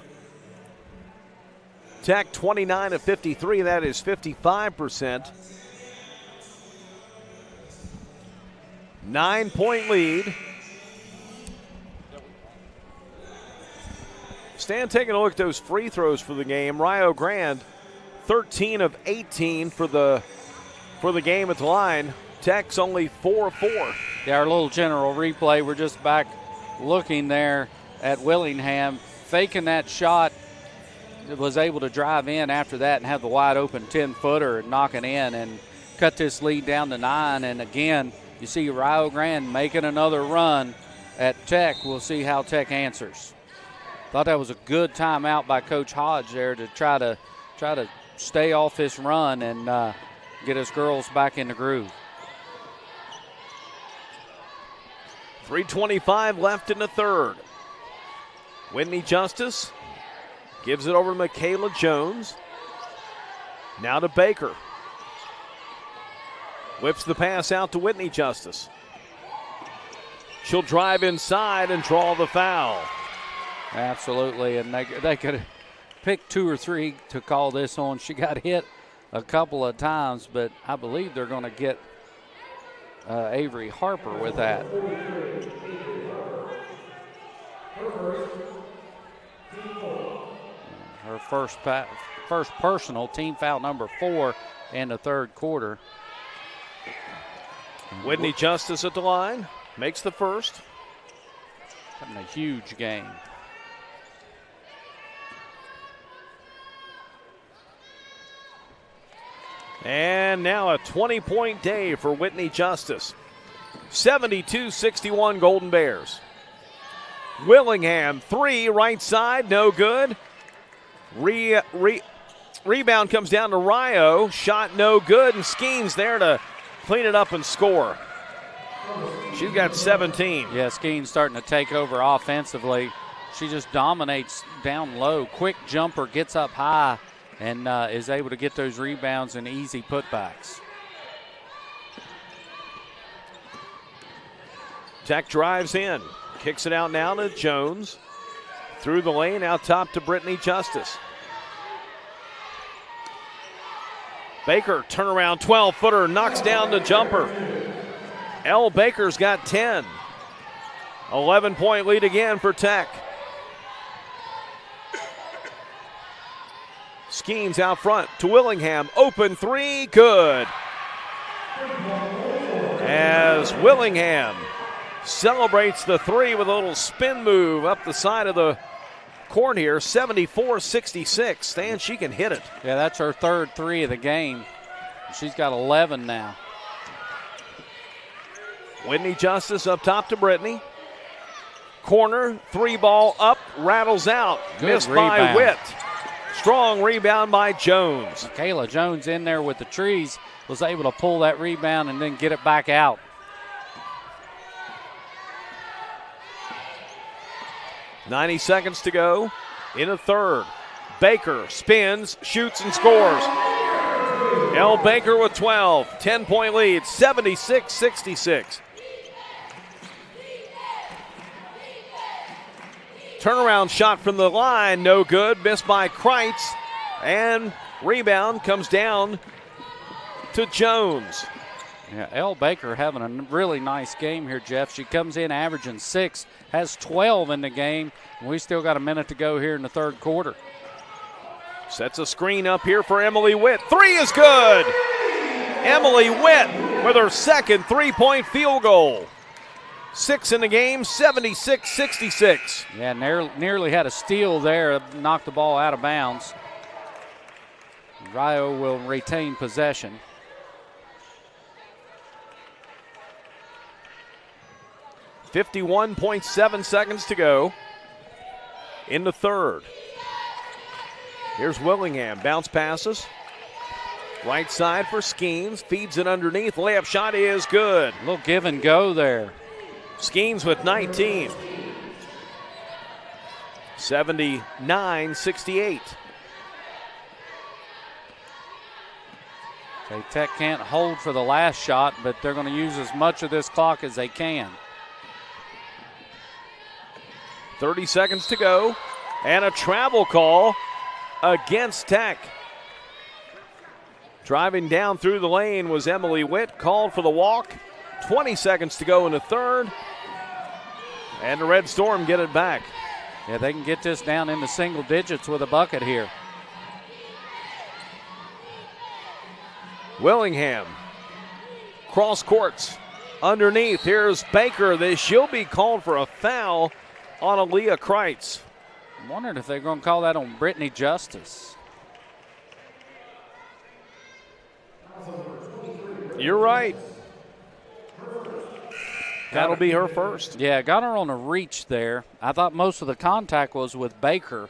Tech 29 of 53. That is 55%. 9-point lead. Stan taking a look at those free throws for the game. Rio Grande 13 of 18 for the game at the line. Tech's only 4 of 4. Yeah, our little general replay, we're just back looking there at Willingham. Faking that shot, was able to drive in after that and have the wide open 10-footer and knock it in and cut this lead down to 9. And again, you see Rio Grande making another run at Tech. We'll see how Tech answers. Thought that was a good timeout by Coach Hodge there to try to stay off this run and get his girls back in the groove. 3:25 left in the third. Whitney Justice gives it over to Michaela Jones. Now to Baker. Whips the pass out to Whitney Justice. She'll drive inside and draw the foul. Absolutely, and they could have picked 2 or 3 to call this on. She got hit a couple of times, but I believe they're going to get Avery Harper with that. Her first personal, team foul number 4 in the third quarter. Whitney Justice at the line, makes the first. Having a huge game. And now a 20-point day for Whitney Justice. 72-61 Golden Bears. Willingham, 3, right side, no good. Rebound comes down to Rio. Shot no good, and Skeens there to clean it up and score. She's got 17. Yeah, Skeens starting to take over offensively. She just dominates down low. Quick jumper, gets up high, and is able to get those rebounds and easy putbacks. Tech drives in. Kicks it out now to Jones. Through the lane, out top to Brittany Justice. Baker, turnaround 12-footer, knocks down the jumper. Elle Baker's got 10. 11-point lead again for Tech. Skeens out front to Willingham. Open 3, good. As Willingham celebrates the 3 with a little spin move up the side of the court here. 74-66. And she can hit it. Yeah, that's her third 3 of the game. She's got 11 now. Whitney Justice up top to Brittany. Corner, 3 ball up, rattles out. Good Missed rebound. by Witt. Strong rebound by Jones. Kayla Jones in there with the trees, was able to pull that rebound and then get it back out. .90 seconds to go in the third. Baker spins, shoots, and scores. Elle Baker with 12. 10-point lead, 76-66. Turnaround shot from the line, no good. Missed by Kreitz. And rebound comes down to Jones. Yeah, Elle Baker having a really nice game here, Jeff. She comes in averaging 6, has 12 in the game. And we still got a minute to go here in the third quarter. Sets a screen up here for Emily Witt. 3 is good. Emily Witt with her second 3-point field goal. 6 in the game, 76-66. Yeah, nearly had a steal there, knocked the ball out of bounds. Rio will retain possession. .7 seconds to go in the third. Here's Willingham, bounce passes. Right side for Skeens, feeds it underneath. Layup shot is good. A little give and go there. Skeens with 19. 79-68. Tech can't hold for the last shot, but they're going to use as much of this clock as they can. 30 seconds to go, and a travel call against Tech. Driving down through the lane was Emily Witt, called for the walk. 20 seconds to go in the third, and the Red Storm get it back. Yeah, they can get this down into single digits with a bucket here. Willingham, cross courts, underneath. Here's Baker. She'll be called for a foul on Aaliyah Kreitz. I'm wondering if they're going to call that on Brittany Justice. You're right. That'll be her first. Yeah, got her on a reach there. I thought most of the contact was with Baker,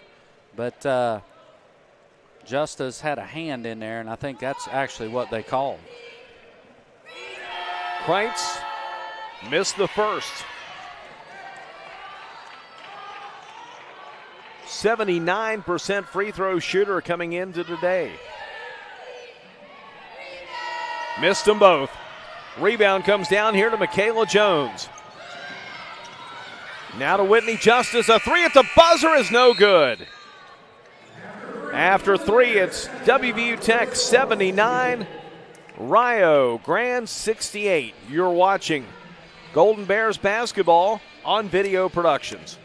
but Justice had a hand in there, and I think that's actually what they called. Kreitz missed the first. 79% free throw shooter coming into today. Missed them both. Rebound comes down here to Michaela Jones. Now to Whitney Justice. A 3 at the buzzer is no good. After 3, it's WVU Tech 79, Rio Grande 68. You're watching Golden Bears basketball on Video Productions.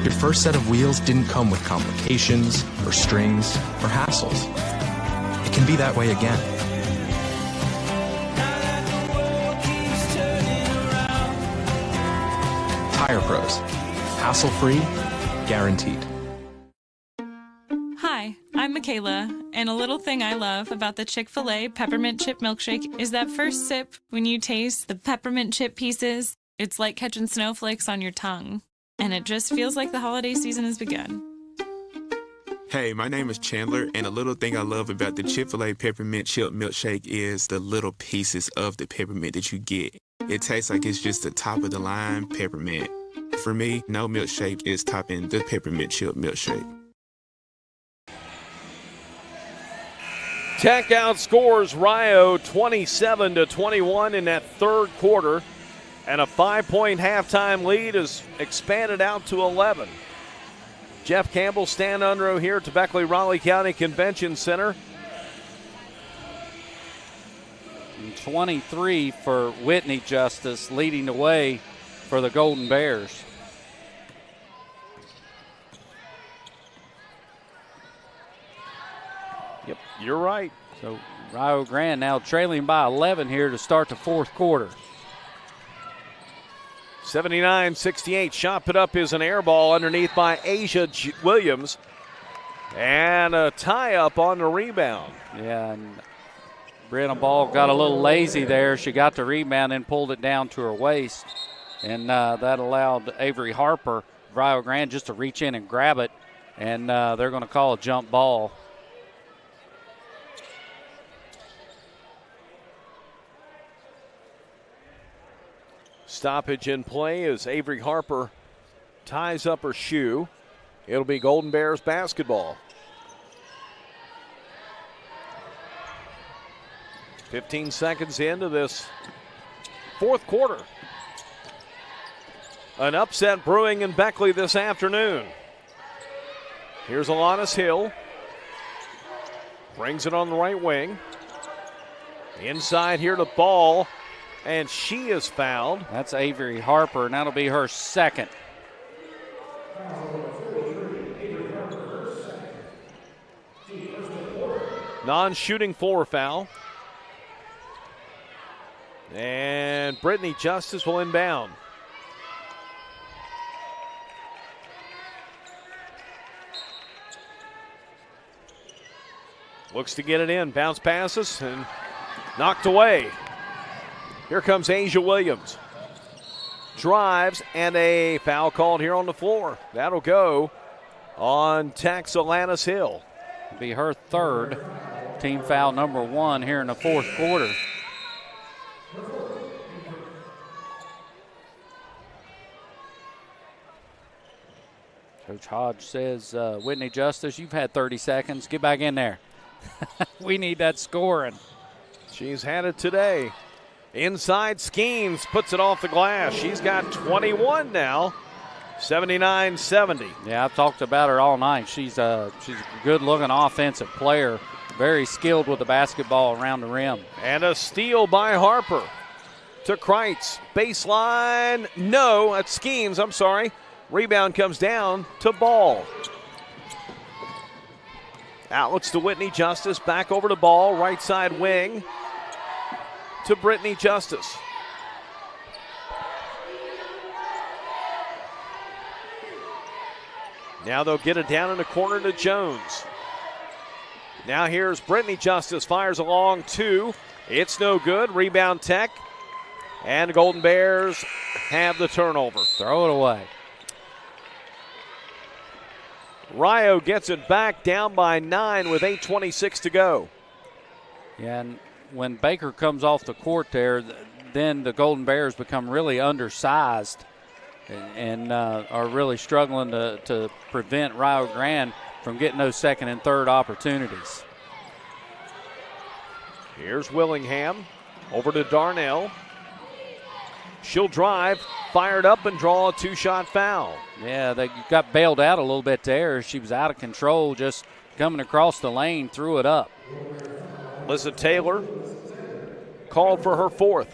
Your first set of wheels didn't come with complications, or strings, or hassles. It can be that way again. Tire Pros. Hassle-free, guaranteed. Hi, I'm Michaela, and a little thing I love about the Chick-fil-A Peppermint Chip Milkshake is that first sip when you taste the peppermint chip pieces. It's like catching snowflakes on your tongue, and it just feels like the holiday season has begun. Hey, my name is Chandler, and a little thing I love about the Chick-fil-A Peppermint Chip Milkshake is the little pieces of the peppermint that you get. It tastes like it's just the top of the line peppermint. For me, no milkshake is topping the Peppermint Chip Milkshake. Tech outscores Rio 27-21 in that third quarter, and a 5-point halftime lead is expanded out to 11. Jeff Campbell, Stan Unruh here at the Beckley-Raleigh County Convention Center. 23 for Whitney Justice, leading the way for the Golden Bears. Yep, you're right. So Rio Grande now trailing by 11 here to start the fourth quarter. 79-68. Shot put up is an air ball underneath by Asia Williams. And a tie-up on the rebound. Yeah, and Brittany Ball got a little lazy there. She got the rebound and pulled it down to her waist. And that allowed Avery Harper, Rio Grande, just to reach in and grab it. And they're going to call a jump ball. Stoppage in play as Avery Harper ties up her shoe. It'll be Golden Bears basketball. 15 seconds into this fourth quarter. An upset brewing in Beckley this afternoon. Here's Alanis Hill. Brings it on the right wing. Inside here to Ball. And she is fouled. That's Avery Harper, and that'll be her second. Non-shooting floor foul. And Brittany Justice will inbound. Looks to get it in. Bounce passes and knocked away. Here comes Asia Williams. Drives and a foul called here on the floor. That'll go on Tech's Alanis Hill. Be her third. Team foul number 1 here in the fourth quarter. Coach Hodge says, Whitney Justice, you've had 30 seconds. Get back in there. We need that scoring. She's had it today. Inside Skeens puts it off the glass. She's got 21 now. 79-70. Yeah, I've talked about her all night. She's a good-looking offensive player. Very skilled with the basketball around the rim. And a steal by Harper to Kreitz. Baseline. No, that's Skeens. I'm sorry. Rebound comes down to Ball. Outlets to Whitney Justice. Back over to Ball. Right side wing to Brittany Justice. Now they'll get it down in the corner to Jones. Now here's Brittany Justice. Fires along 2. It's no good. Rebound Tech. And the Golden Bears have the turnover. Throw it away. Rio gets it back down by 9 with 8:26 to go. Yeah, and when Baker comes off the court there, then the Golden Bears become really undersized and are really struggling to prevent Rio Grande from getting those second and third opportunities. Here's Willingham over to Darnell. She'll drive, fired up, and draw a 2-shot foul. Yeah, they got bailed out a little bit there. She was out of control, just coming across the lane, threw it up. Lisa Taylor called for her 4th.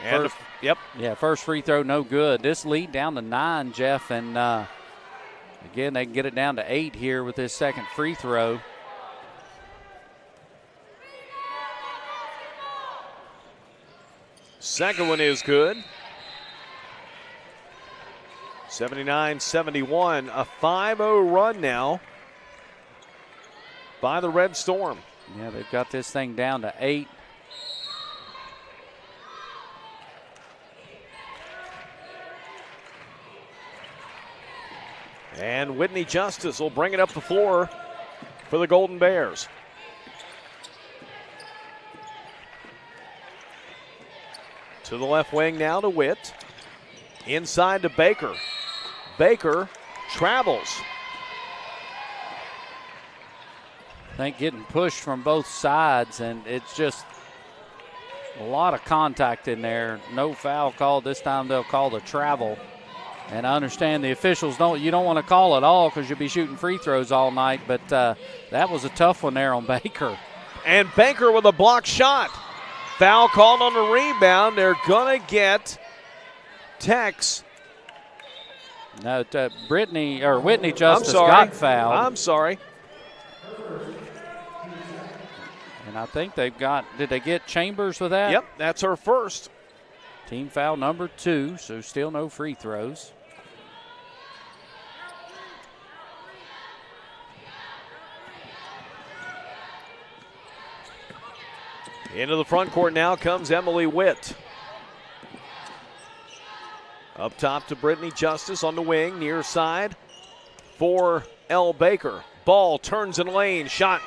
And yep. Yeah, first free throw, no good. This lead down to 9, Jeff, and again, they can get it down to 8 here with this second free throw. Second one is good. 79-71, a 5-0 run now by the Red Storm. Yeah, they've got this thing down to 8. And Whitney Justice will bring it up the floor for the Golden Bears. To the left wing now to Witt. Inside to Baker. Baker travels. I think getting pushed from both sides, and it's just a lot of contact in there. No foul called. This time they'll call the travel. And I understand the officials you don't want to call it all because you'll be shooting free throws all night, but that was a tough one there on Baker. And Baker with a blocked shot. Foul called on the rebound. They're going to get Tex. No, Whitney Justice got fouled. I'm sorry. And I think did they get Chambers with that? Yep, that's her first. Team foul number 2, so still no free throws. Into the front court now comes Emily Witt. Up top to Brittany Justice on the wing, near side for L. Baker. Ball turns in lane, shot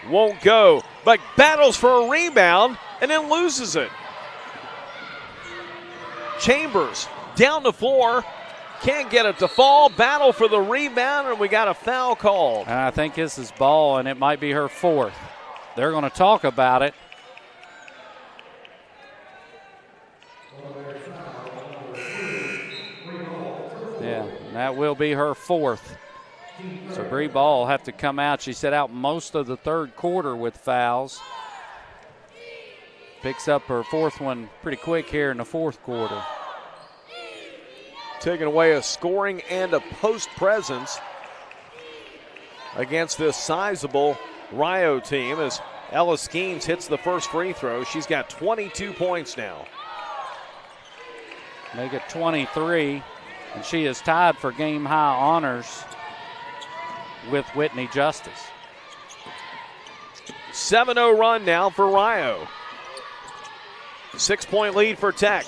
won't go, but battles for a rebound and then loses it. Chambers down the floor, can't get it to fall, battle for the rebound, and we got a foul called. And I think this is Ball, and it might be her 4th. They're going to talk about it. Yeah, and that will be her 4th. So Bree Ball will have to come out. She set out most of the third quarter with fouls. Picks up her 4th one pretty quick here in the fourth quarter. Taking away a scoring and a post presence against this sizable Rio team as Ella Skeens hits the first free throw. She's got 22 points now. Make it 23, and she is tied for game high honors with Whitney Justice. 7-0 run now for Rio. 6-point lead for Tech.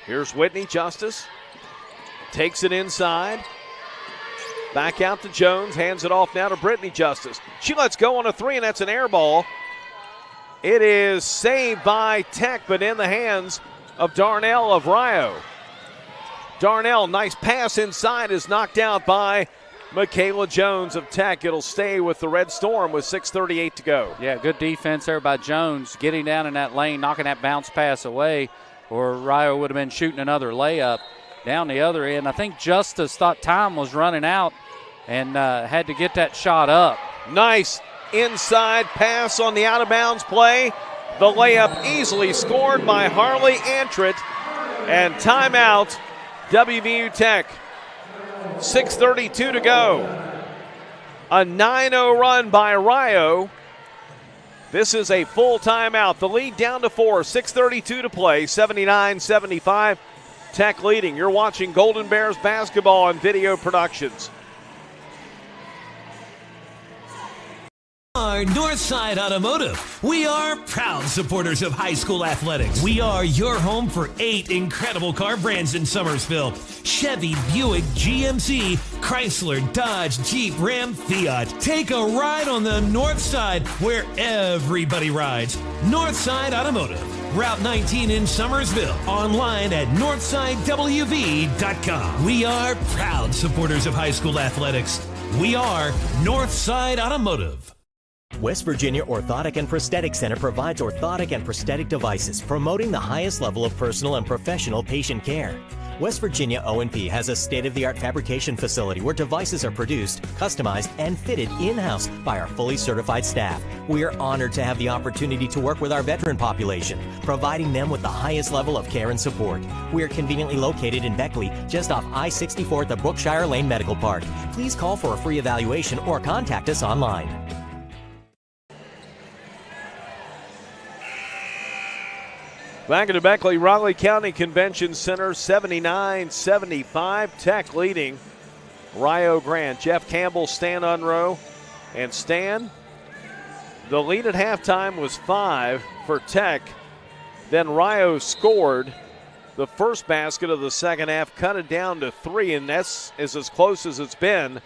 Here's Whitney Justice. Takes it inside. Back out to Jones. Hands it off now to Brittany Justice. She lets go on a 3, and that's an air ball. It is saved by Tech, but in the hands of Darnell of Rio. Darnell, nice pass inside, is knocked out by Michaela Jones of Tech. It'll stay with the Red Storm with 6:38 to go. Yeah, good defense there by Jones, getting down in that lane, knocking that bounce pass away, or Rio would have been shooting another layup down the other end. I think Justice thought time was running out and had to get that shot up. Nice inside pass on the out-of-bounds play. The layup easily scored by Harley Antrit. And timeout, WVU Tech. 6:32 to go. A 9-0 run by Rio. This is a full timeout. The lead down to 4, 6:32 to play, 79-75. Tech leading. You're watching Golden Bears basketball on Video Productions. are Northside Automotive. We are proud supporters of high school athletics. We are your home for 8 incredible car brands in Summersville: Chevy, Buick, GMC, Chrysler, Dodge, Jeep, Ram, Fiat. Take a ride on the North Side where everybody rides. Northside Automotive, Route 19 in Summersville. Online at northsidewv.com. We are proud supporters of high school athletics. We are Northside Automotive. West Virginia Orthotic and Prosthetic Center provides orthotic and prosthetic devices, promoting the highest level of personal and professional patient care. West Virginia O&P has a state-of-the-art fabrication facility where devices are produced, customized, and fitted in-house by our fully certified staff. We are honored to have the opportunity to work with our veteran population, providing them with the highest level of care and support. We are conveniently located in Beckley, just off I-64 at the Brookshire Lane Medical Park. Please call for a free evaluation or contact us online. Back at the Beckley Raleigh County Convention Center, 79-75. Tech leading Rio Grande. Jeff Campbell, Stan Unrow, and Stan. The lead at halftime was 5 for Tech. Then Rio scored the first basket of the second half, cut it down to 3, and that's as close as it's been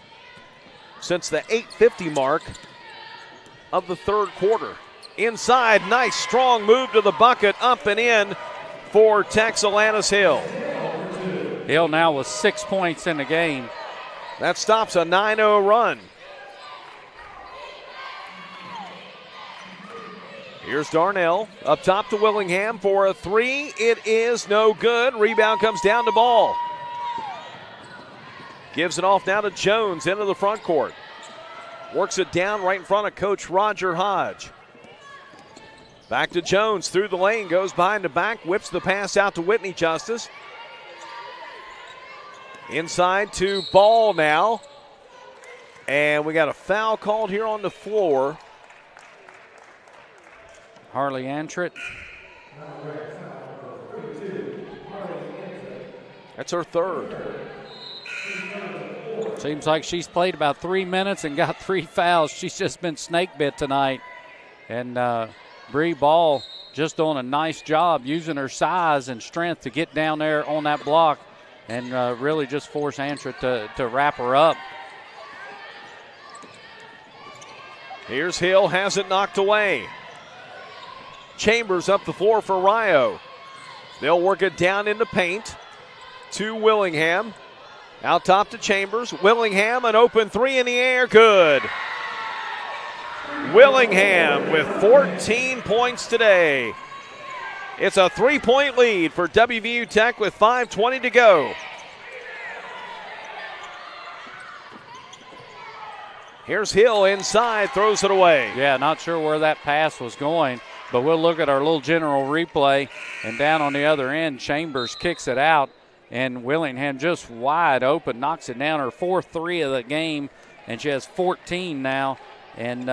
since the 8:50 mark of the third quarter. Inside, nice strong move to the bucket, up and in for Tech's Alanis Hill. Hill now with 6 points in the game. That stops a 9-0 run. Here's Darnell up top to Willingham for a 3. It is no good. Rebound comes down to Ball. Gives it off now to Jones into the front court. Works it down right in front of Coach Roger Hodge. Back to Jones, through the lane, goes behind the back, whips the pass out to Whitney Justice. Inside to Ball now. And we got a foul called here on the floor. Harley Antrit. That's her third. Seems like she's played about 3 minutes and got 3 fouls. She's just been snake bit tonight. And Bree Ball just doing a nice job using her size and strength to get down there on that block and really just force Antrit to wrap her up. Here's Hill, has it knocked away. Chambers up the floor for Rio. They'll work it down in the paint to Willingham. Out top to Chambers. Willingham, an open 3 in the air, good. Willingham with 14 points today. It's a 3-point lead for WVU Tech with 5:20 to go. Here's Hill inside, throws it away. Yeah, not sure where that pass was going, but we'll look at our little general replay. And down on the other end, Chambers kicks it out, and Willingham just wide open, knocks it down, her 4th 3 of the game, and she has 14 now. And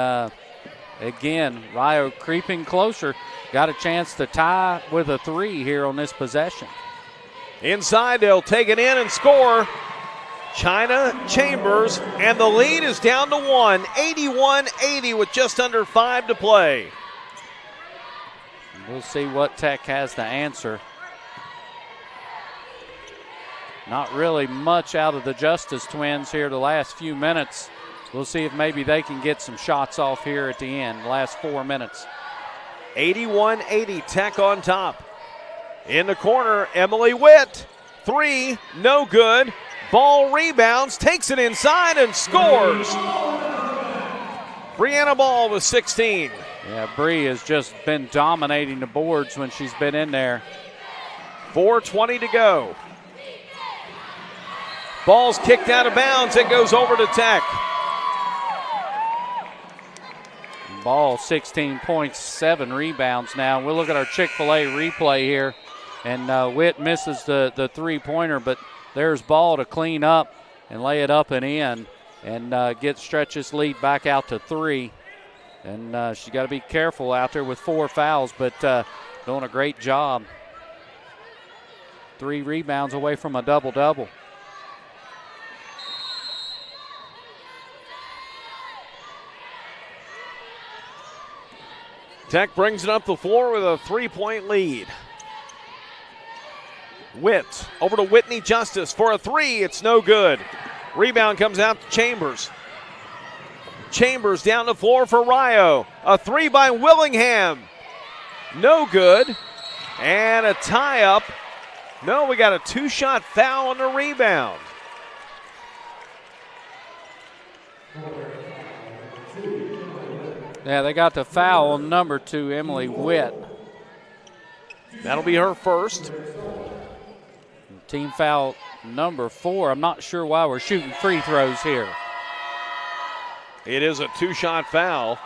again, Rio creeping closer. Got a chance to tie with a 3 here on this possession. Inside, they'll take it in and score. China Chambers, and the lead is down to 1, 81-80 with just under 5 to play. We'll see what Tech has to answer. Not really much out of the Justice twins here the last few minutes. We'll see if maybe they can get some shots off here at the end, last 4 minutes. 81-80, Tech on top. In the corner, Emily Witt. 3, no good. Ball rebounds, takes it inside and scores. Brianna Ball with 16. Yeah, Bree has just been dominating the boards when she's been in there. 4:20 to go. Ball's kicked out of bounds. It goes over to Tech. Ball 16 points, 7 rebounds now. We'll look at our Chick-fil-A replay here. And Witt misses the three-pointer, but there's Ball to clean up and lay it up and in and get Stretch's lead back out to 3. And she's got to be careful out there with 4 fouls, but doing a great job. 3 rebounds away from a double-double. Tech brings it up the floor with a 3-point lead. Witt over to Whitney Justice for a three. It's no good. Rebound comes out to Chambers. Chambers down the floor for Rio. A three by Willingham. No good. And a tie-up. No, we got a two-shot foul on the rebound. Yeah, they got the foul on number 2, Emily Witt. That'll be her first. Team foul number 4. I'm not sure why we're shooting free throws here. It is a two-shot foul.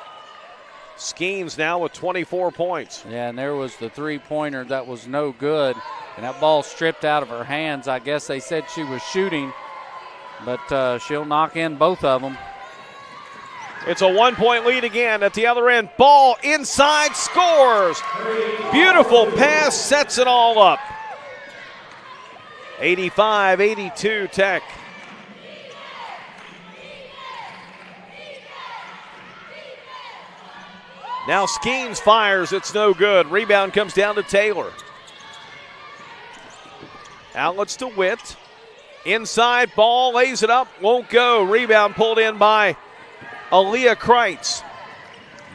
Skeens now with 24 points. Yeah, and there was the three-pointer that was no good. And that ball stripped out of her hands. I guess they said she was shooting, but she'll knock in both of them. It's a 1-point lead again at the other end. Ball inside, scores. Beautiful pass, sets it all up. 85-82 Tech. Now Skeens fires, it's no good. Rebound comes down to Taylor. Outlets to Witt. Inside, ball, lays it up, won't go. Rebound pulled in by Aaliyah Kreitz.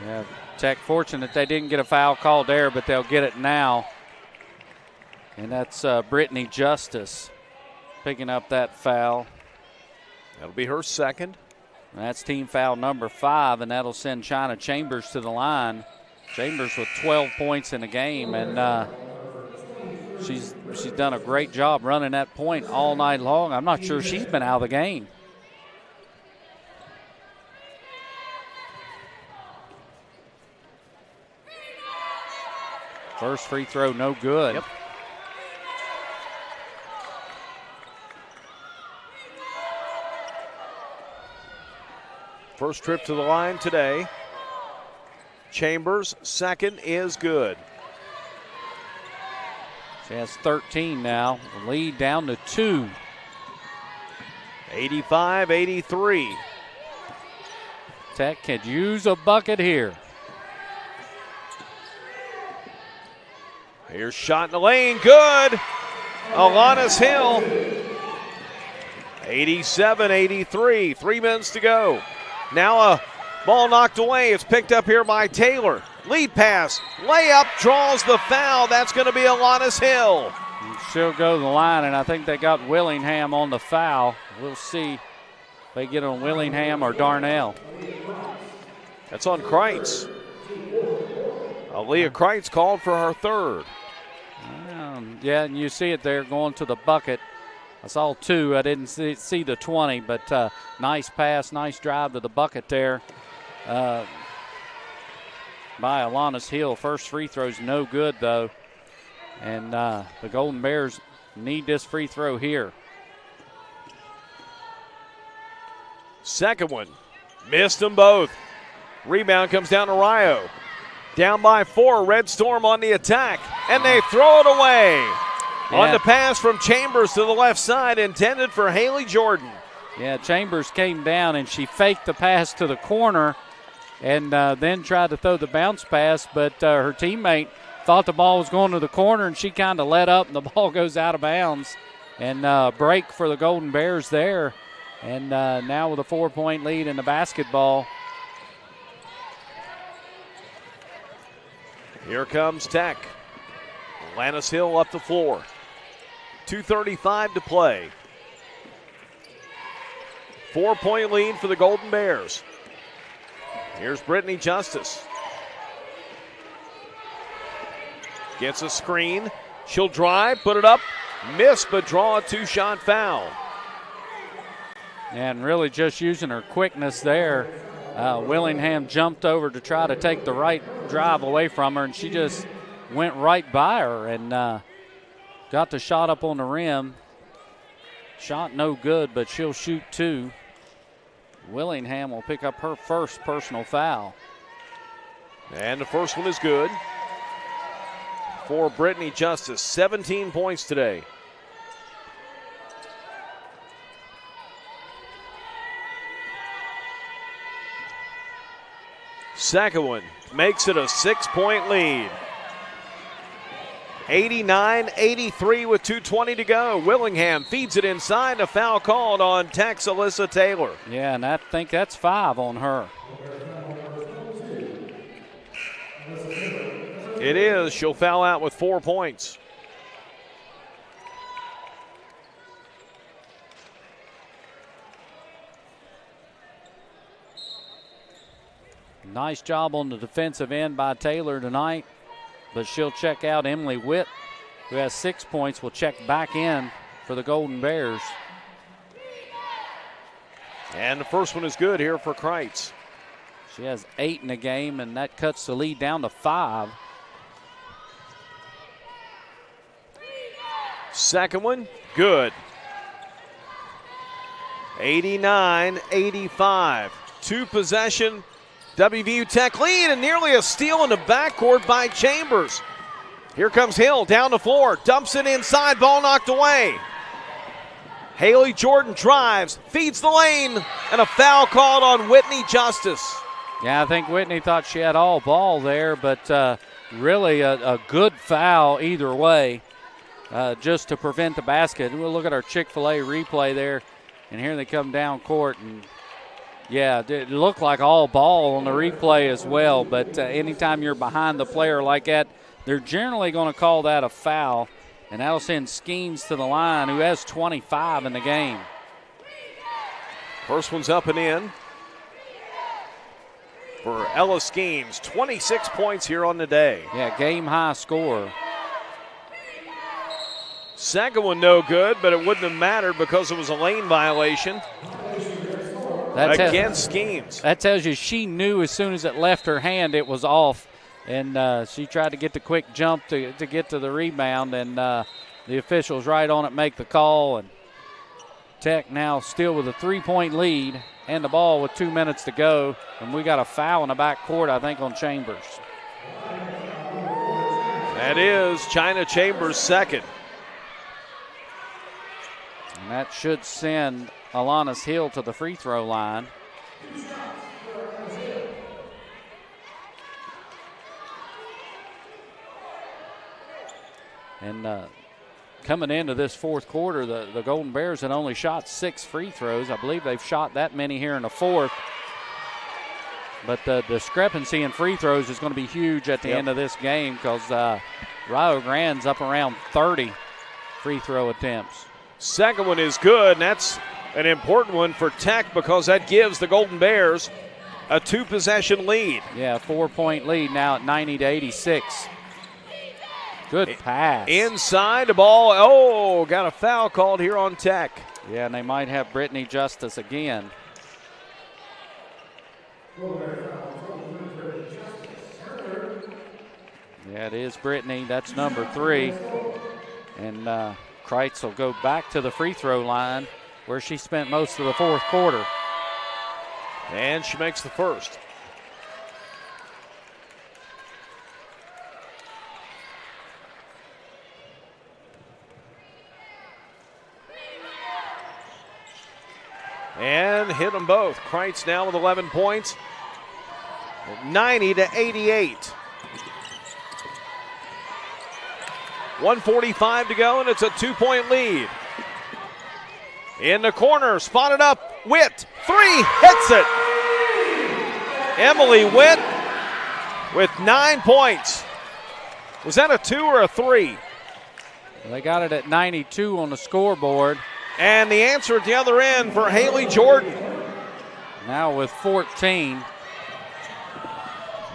Yeah, Tech fortunate they didn't get a foul called there, but they'll get it now. And that's Brittany Justice picking up that foul. That'll be her second. And that's team foul number 5, and that'll send China Chambers to the line. Chambers with 12 points in the game, and she's done a great job running that point all night long. I'm not sure she's been out of the game. First free throw, no good. Yep. First trip to the line today. Chambers, second is good. She has 13 now. Lead down to 2. 85-83. Tech could use a bucket here. Here's shot in the lane, good. Alanis Hill. 87-83, 3 minutes to go. Now a ball knocked away. It's picked up here by Taylor. Lead pass, layup, draws the foul. That's going to be Alanis Hill. She'll go to the line, and I think they got Willingham on the foul. We'll see if they get on Willingham or Darnell. That's on Kreitz. Aaliyah Kreitz called for her third. Yeah, and you see it there going to the bucket. I saw 2. I didn't see the 20, but nice pass, nice drive to the bucket there by Alanis Hill. First free throw's no good, though. And the Golden Bears need this free throw here. Second one. Missed them both. Rebound comes down to Rio. Down by 4. Redstorm on the attack. And they throw it away. Yeah. On the pass from Chambers to the left side, intended for Haley Jordan. Yeah, Chambers came down and she faked the pass to the corner and then tried to throw the bounce pass, but her teammate thought the ball was going to the corner and she kind of let up and the ball goes out of bounds. And break for the Golden Bears there. And now with a 4-point lead in the basketball. Here comes Tech. Alanis Hill up the floor. 2:35 to play. 4-point lead for the Golden Bears. Here's Brittany Justice. Gets a screen. She'll drive, put it up, miss, but draw a 2-shot foul. And really just using her quickness there. Willingham jumped over to try to take the right drive away from her, and she just went right by her and got the shot up on the rim. Shot no good, but she'll shoot 2. Willingham will pick up her first personal foul. And the first one is good for Brittany Justice. 17 points today. Second one makes it a 6-point lead. 89-83 with 2:20 to go. Willingham feeds it inside. A foul called on Tech's Alyssa Taylor. Yeah, and I think that's 5 on her. It is. She'll foul out with 4 points. Nice job on the defensive end by Taylor tonight, but she'll check out. Emily Witt, who has 6 points, will check back in for the Golden Bears. And the first one is good here for Kreitz. She has 8 in the game, and that cuts the lead down to 5. Second one, good. 89-85. 2-possession WVU Tech lead, and nearly a steal in the backcourt by Chambers. Here comes Hill down the floor, dumps it inside, ball knocked away. Haley Jordan drives, feeds the lane, and a foul called on Whitney Justice. Yeah, I think Whitney thought she had all ball there, but really a good foul either way, just to prevent the basket. We'll look at our Chick-fil-A replay there, and here they come down court, and yeah, it looked like all ball on the replay as well, but anytime you're behind the player like that, they're generally going to call that a foul, and that'll send Skeens to the line, who has 25 in the game. First one's up and in for Ella Skeens. 26 points here on the day. Yeah, game-high score. Second one no good, but it wouldn't have mattered because it was a lane violation. Against Skeens. That tells you she knew as soon as it left her hand it was off, and she tried to get the quick jump to get to the rebound, and the officials right on it make the call, and Tech now still with a 3-point lead and the ball with 2 minutes to go, and we got a foul in the backcourt, I think, on Chambers. That is China Chambers' second. And that should send Alanis Hill to the free throw line. And coming into this fourth quarter, the Golden Bears had only shot 6 free throws. I believe they've shot that many here in the fourth. But the discrepancy in free throws is going to be huge at the end of this game, because Rio Grande's up around 30 free throw attempts. Second one is good, and that's an important one for Tech because that gives the Golden Bears a 2-possession lead. Yeah, 4-point lead now at 90-86. Good pass. Inside the ball. Got a foul called here on Tech. Yeah, and they might have Brittany Justice again. Yeah, it is Brittany. That's number 3. And Kreitz will go back to the free throw line where she spent most of the fourth quarter. And she makes the first. And hit them both. Kreitz now with 11 points. 90-88. 1:45 to go, and it's a 2-point lead. In the corner, spotted up, Witt, 3, hits it. Emily Witt with 9 points. Was that a 2 or a 3? They got it at 92 on the scoreboard. And the answer at the other end for Haley Jordan. Now with 14.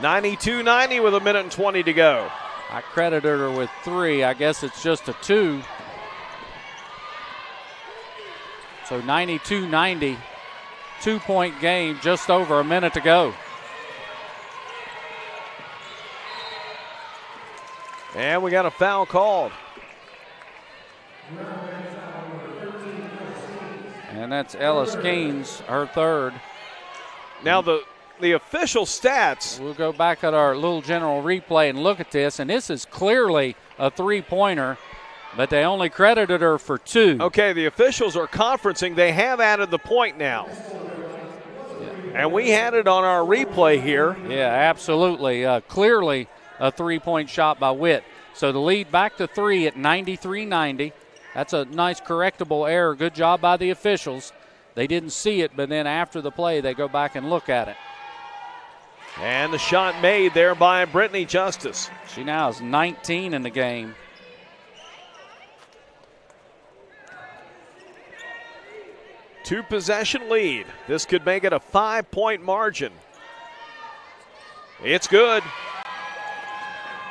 92-90 with 1:20 to go. I credited her with 3. I guess it's just a 2. So 92-90, 2-point game, just over a minute to go. And we got a foul called. And that's Ella Skeens, her third. Now the official stats. We'll go back at our little general replay and look at this, and this is clearly a 3-pointer, but they only credited her for 2. Okay, the officials are conferencing. They have added the point now. And we had it on our replay here. Yeah, absolutely. Clearly a three-point shot by Witt. So the lead back to 3 at 93-90. That's a nice correctable error. Good job by the officials. They didn't see it, but then after the play, they go back and look at it. And the shot made there by Brittany Justice. She now is 19 in the game. Two-possession lead. This could make it a 5-point margin. It's good.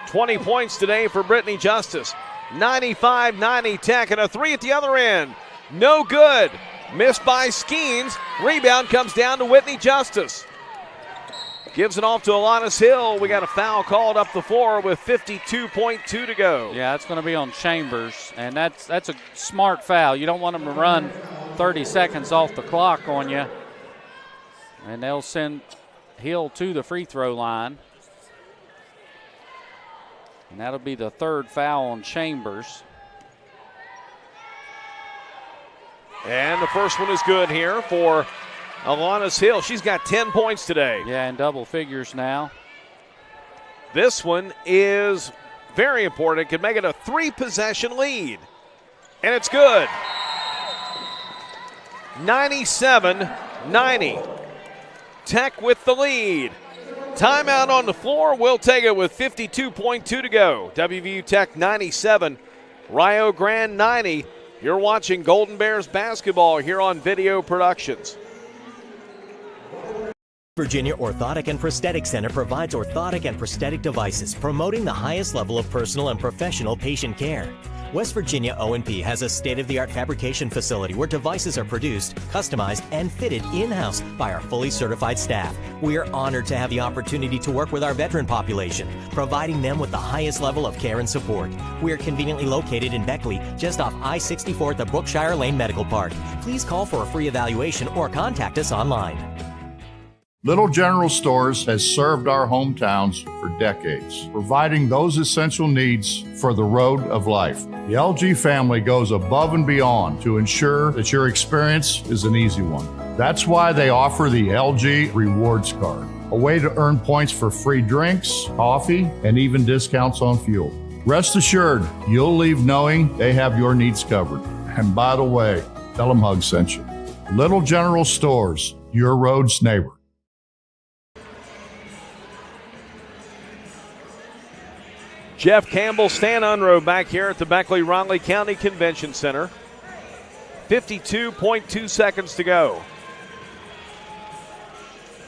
20 points today for Brittany Justice. 95-90 Tech, and a three at the other end. No good. Missed by Skeens. Rebound comes down to Whitney Justice. Gives it off to Alanis Hill. We got a foul called up the floor with 52.2 to go. Yeah, it's going to be on Chambers, and that's a smart foul. You don't want them to run 30 seconds off the clock on you. And they'll send Hill to the free throw line. And that'll be the third foul on Chambers. And the first one is good here for Alanis Hill. She's got 10 points today. Yeah, in double figures now. This one is very important. It could make it a three-possession lead. And it's good. 97-90. Tech with the lead. Timeout on the floor. We'll take it with 52.2 to go. WVU Tech 97, Rio Grande 90. You're watching Golden Bears basketball here on Video Productions. Virginia Orthotic and Prosthetic Center provides orthotic and prosthetic devices, promoting the highest level of personal and professional patient care. West Virginia O&P has a state-of-the-art fabrication facility where devices are produced, customized, and fitted in-house by our fully certified staff. We are honored to have the opportunity to work with our veteran population, providing them with the highest level of care and support. We are conveniently located in Beckley, just off I-64 at the Brookshire Lane Medical Park. Please call for a free evaluation or contact us online. Little General Stores has served our hometowns for decades, providing those essential needs for the road of life. The LG family goes above and beyond to ensure that your experience is an easy one. That's why they offer the LG Rewards Card, a way to earn points for free drinks, coffee, and even discounts on fuel. Rest assured, you'll leave knowing they have your needs covered. And by the way, tell them Hug sent you. Little General Stores, your road's neighbor. Jeff Campbell, Stan Unroe back here at the Beckley-Raleigh County Convention Center. 52.2 seconds to go.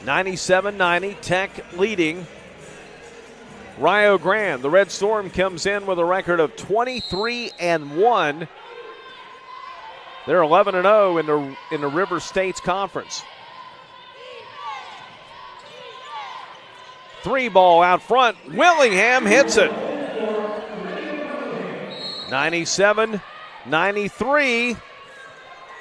97-90, Tech leading Rio Grande. The Redstorm comes in with a record of 23-1. They're 11-0 in the River States Conference. Three ball out front. Willingham hits it. 97-93.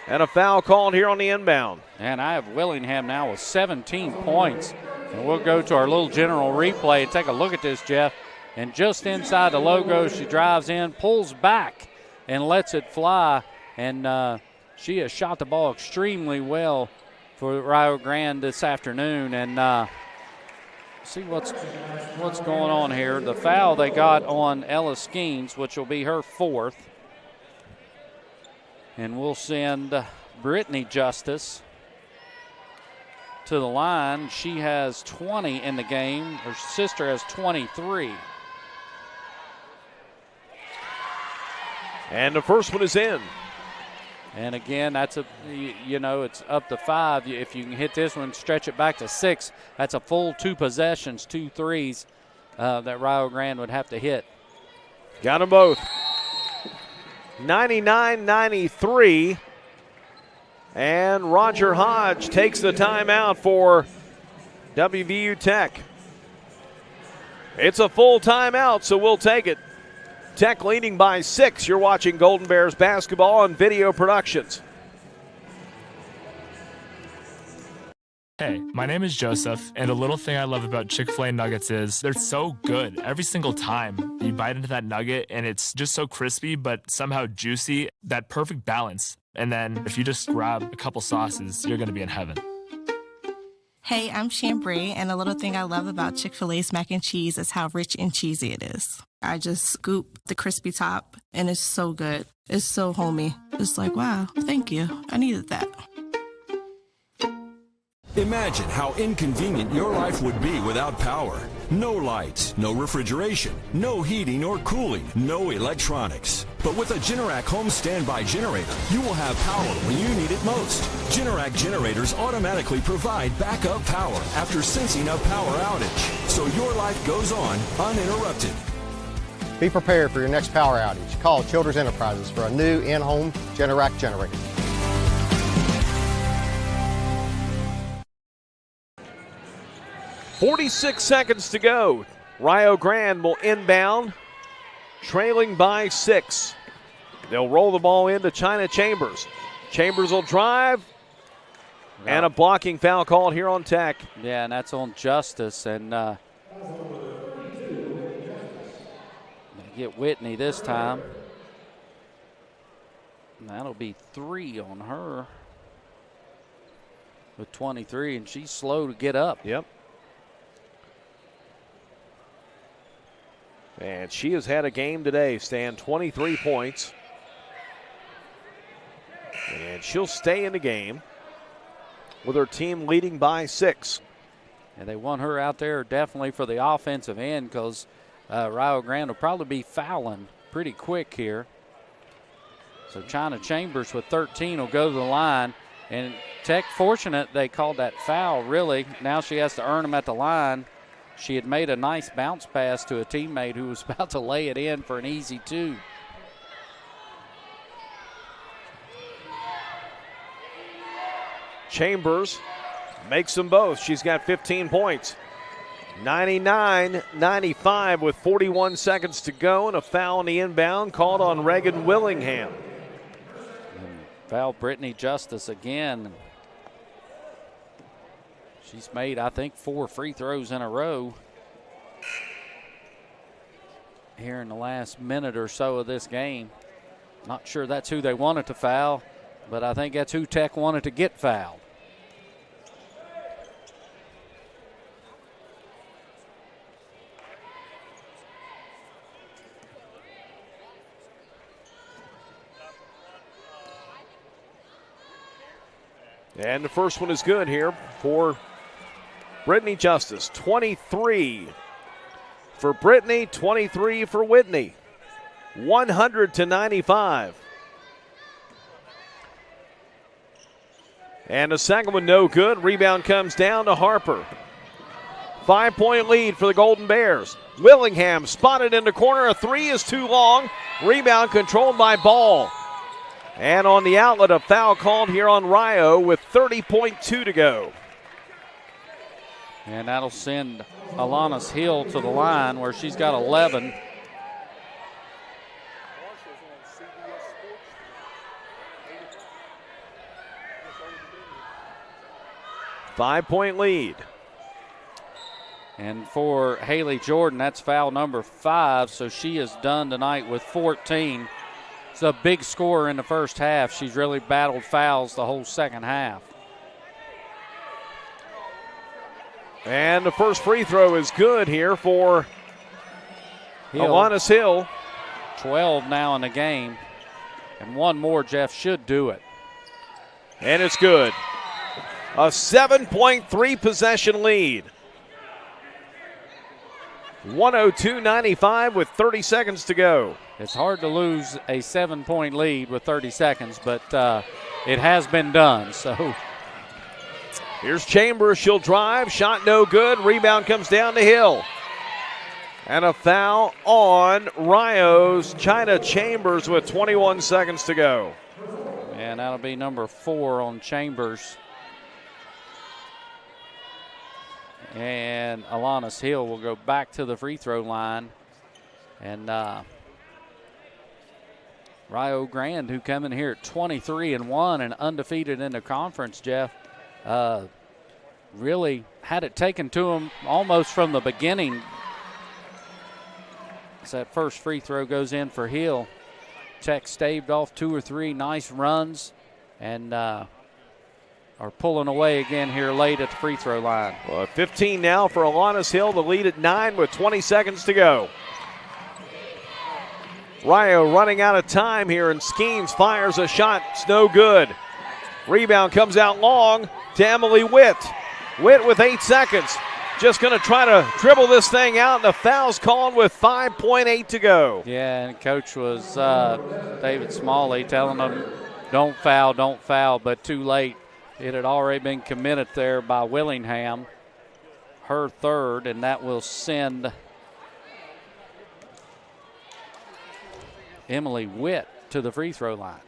And a foul called here on the inbound. And I have Willingham now with 17 points. And we'll go to our little general replay and take a look at this, Jeff. And just inside the logo, she drives in, pulls back, and lets it fly. And she has shot the ball extremely well for Rio Grande this afternoon. And see what's going on here. The foul they got on Ella Skeens, which will be her fourth. And we'll send Brittany Justice to the line. She has 20 in the game. Her sister has 23. And the first one is in. And again, that's it's up to 5. If you can hit this one, stretch it back to 6. That's a full 2 possessions, 2 threes that Rio Grande would have to hit. Got them both. 99-93. And Roger Hodge takes the timeout for WVU Tech. It's a full timeout, so we'll take it. Tech leading by 6. You're watching Golden Bears basketball on Video Productions. Hey, my name is Joseph, and a little thing I love about Chick-Fil-A nuggets is they're so good every single time. You bite into that nugget, and it's just so crispy, but somehow juicy, that perfect balance. And then if you just grab a couple sauces, you're going to be in heaven. Hey, I'm Chambray, and a little thing I love about Chick-fil-A's mac and cheese is how rich and cheesy it is. I just scoop the crispy top, and it's so good. It's so homey. It's like, wow, thank you. I needed that. Imagine how inconvenient your life would be without power. No lights, no refrigeration, no heating or cooling, no electronics. But with a Generac home standby generator, you will have power when you need it most. Generac generators automatically provide backup power after sensing a power outage, so your life goes on uninterrupted. Be prepared for your next power outage. Call Childers Enterprises for a new in-home Generac generator. .46 seconds to go. Rio Grande will inbound, trailing by 6. They'll roll the ball into China Chambers. Chambers will drive, and a blocking foul called here on Tech. Yeah, and that's on Justice, and get Whitney this time. And that'll be 3 on her with 23, and she's slow to get up. Yep. And she has had a game today, Stan, 23 points. And she'll stay in the game with her team leading by 6. And they want her out there definitely for the offensive end because Rio Grande will probably be fouling pretty quick here. So China Chambers with 13 will go to the line. And Tech fortunate they called that foul, really. Now she has to earn them at the line. She had made a nice bounce pass to a teammate who was about to lay it in for an easy 2. Chambers makes them both. She's got 15 points. 99-95 with 41 seconds to go, and a foul on the inbound called on Reagan Willingham. Foul Brittany Justice again. She's made, I think, 4 free throws in a row here in the last minute or so of this game. Not sure that's who they wanted to foul, but I think that's who Tech wanted to get fouled. And the first one is good here for Brittany Justice. 23 for Brittany, 23 for Whitney. 100-95. And the second one no good. Rebound comes down to Harper. 5-point lead for the Golden Bears. Willingham spotted in the corner. A 3 is too long. Rebound controlled by Ball. And on the outlet, a foul called here on Rio with 30.2 to go. And that'll send Alanis Hill to the line where she's got 11. Five-point lead. And for Haley Jordan, that's foul number 5, so she is done tonight with 14. It's a big scorer in the first half. She's really battled fouls the whole second half. And the first free throw is good here for Alanis Hill. 12 now in the game. And one more, Jeff, should do it. And it's good. A 7.3 possession lead. 102-95 with 30 seconds to go. It's hard to lose a 7-point lead with 30 seconds, but it has been done. So here's Chambers. She'll drive. Shot no good. Rebound comes down to Hill. And a foul on Rio's China Chambers with 21 seconds to go. And that'll be number 4 on Chambers. And Alanis Hill will go back to the free throw line. And Rio Grande, who come in here at 23-1 and undefeated in the conference, Jeff, really had it taken to them almost from the beginning. As that first free throw goes in for Hill. Tech staved off 2 or 3 nice runs, and are pulling away again here late at the free throw line. Well, 15 now for Alanis Hill, the lead at 9 with 20 seconds to go. Rio running out of time here, and Skeens fires a shot. It's no good. Rebound comes out long to Emily Witt. Witt with 8 seconds. Just going to try to dribble this thing out, and the foul's called with 5.8 to go. Yeah, and coach was David Smalley telling them, don't foul, but too late. It had already been committed there by Willingham, her third, and that will send Emily Witt to the free throw line.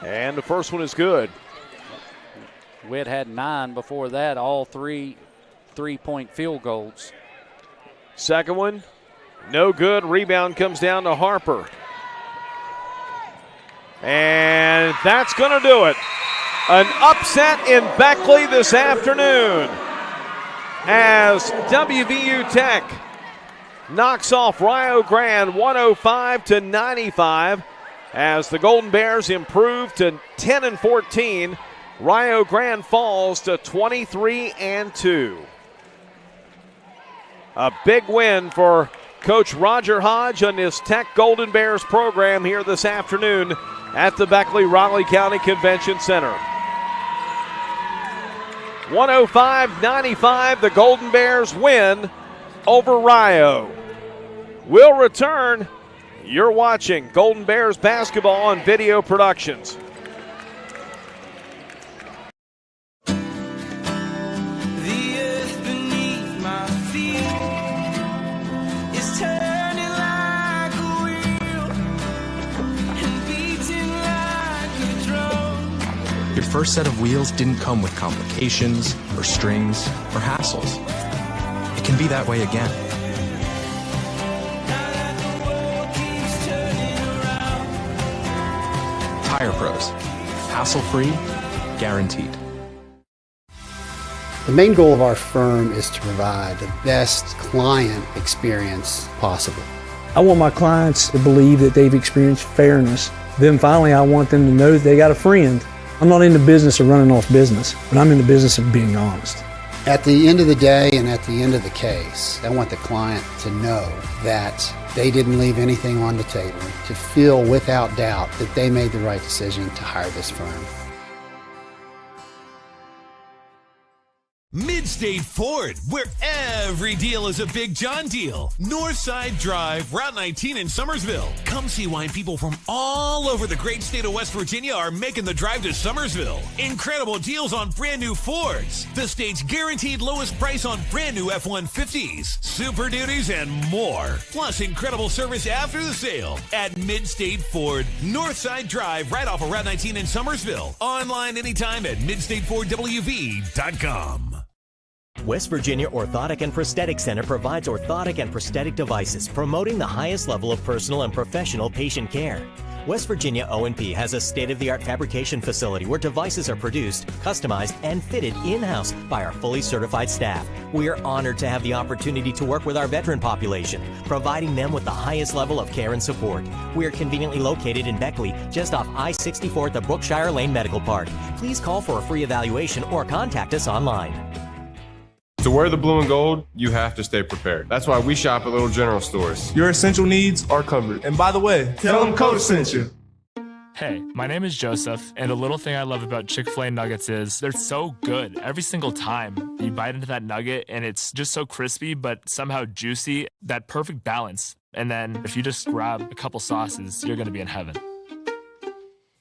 And the first one is good. Witt had 9 before that, all three-point field goals. Second one, no good. Rebound comes down to Harper. And that's going to do it. An upset in Beckley this afternoon as WVU Tech knocks off Rio Grande 105-95 as the Golden Bears improve to 10-14. Rio Grande falls to 23-2. A big win for Coach Roger Hodge and his Tech Golden Bears program here this afternoon at the Beckley-Raleigh County Convention Center. 105-95, the Golden Bears win over Rio. We'll return. You're watching Golden Bears basketball on Video Productions. Your first set of wheels didn't come with complications or strings or hassles. It can be that way again. Tire Pros. Hassle-free, guaranteed. The main goal of our firm is to provide the best client experience possible. I want my clients to believe that they've experienced fairness. Then finally, I want them to know that they got a friend. I'm not in the business of running off business, but I'm in the business of being honest. At the end of the day and at the end of the case, I want the client to know that they didn't leave anything on the table, to feel without doubt that they made the right decision to hire this firm. Midstate Ford, where every deal is a Big John deal. Northside Drive, Route 19 in Summersville. Come see why people from all over the great state of West Virginia are making the drive to Summersville. Incredible deals on brand new Fords. The state's guaranteed lowest price on brand new F-150s, Super Duties, and more. Plus incredible service after the sale at Midstate Ford, Northside Drive, right off of Route 19 in Summersville. Online anytime at midstatefordwv.com. West Virginia Orthotic and Prosthetic Center provides orthotic and prosthetic devices, promoting the highest level of personal and professional patient care. West Virginia O&P has a state-of-the-art fabrication facility where devices are produced, customized, and fitted in-house by our fully certified staff. We are honored to have the opportunity to work with our veteran population, providing them with the highest level of care and support. We are conveniently located in Beckley, just off I-64 at the Brookshire Lane Medical Park. Please call for a free evaluation or contact us online. To wear the blue and gold, you have to stay prepared. That's why we shop at Little General Stores. Your essential needs are covered. And by the way, tell them Coach sent you. Hey, my name is Joseph, and a little thing I love about Chick-Fil-A nuggets is they're so good every single time. You bite into that nugget, and it's just so crispy, but somehow juicy, that perfect balance. And then if you just grab a couple sauces, you're going to be in heaven.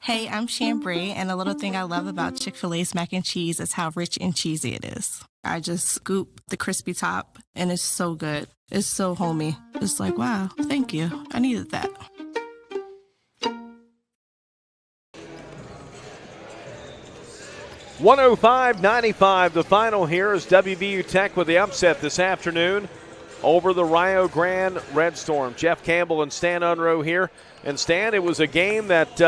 Hey, I'm Shan Bray, and a little thing I love about Chick-fil-A's mac and cheese is how rich and cheesy it is. I just scoop the crispy top, and it's so good. It's so homey. It's like, wow, thank you. I needed that. $105-95, the final here is WVU Tech with the upset this afternoon over the Rio Grande Redstorm. Jeff Campbell and Stan Unroe here. And Stan, it was a game that,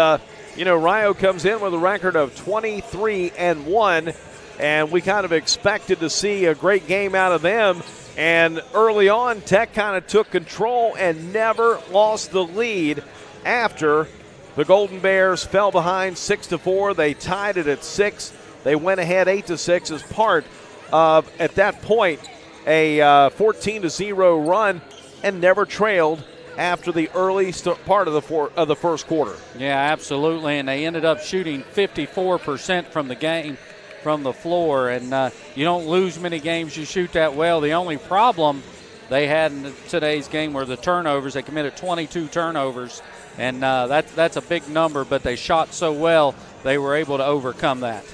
Rio comes in with a record of 23-1, and we kind of expected to see a great game out of them. And early on, Tech kind of took control and never lost the lead after The Golden Bears fell behind 6-4. They tied it at 6. They went ahead 8-6 as part of, at that point, a 14-0 run and never trailed after the early part of the first quarter. Yeah, absolutely, and they ended up shooting 54% from the game, from the floor, and you don't lose many games you shoot that well. The only problem they had in today's game were the turnovers. They committed 22 turnovers, and that's a big number, but they shot so well they were able to overcome that.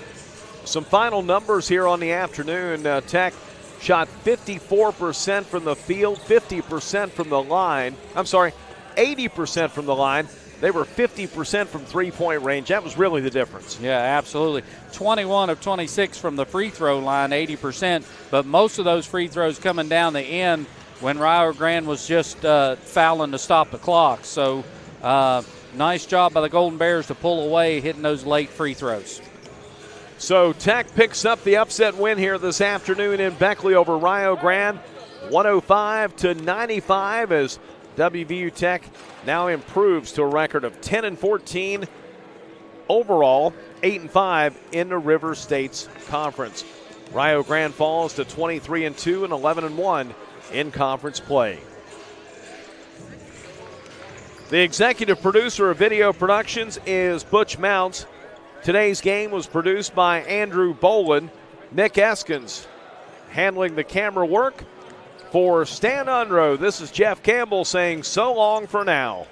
Some final numbers here on the afternoon. Tech shot 54% from the field, 50% from the line. 80% from the line. They were 50% from three-point range. That was really the difference. Yeah, absolutely. 21 of 26 from the free throw line, 80%, but most of those free throws coming down the end when Rio Grande was just fouling to stop the clock. So nice job by the Golden Bears to pull away, hitting those late free throws. So Tech picks up the upset win here this afternoon in Beckley over Rio Grande, 105-95, as WVU Tech now improves to a record of 10-14 overall, 8-5 in the River States Conference. Rio Grande falls to 23-2 and 11-1 in conference play. The executive producer of video productions is Butch Mounts. Today's game was produced by Andrew Boland. Nick Eskins handling the camera work. For Stan Unrow, this is Jeff Campbell saying so long for now.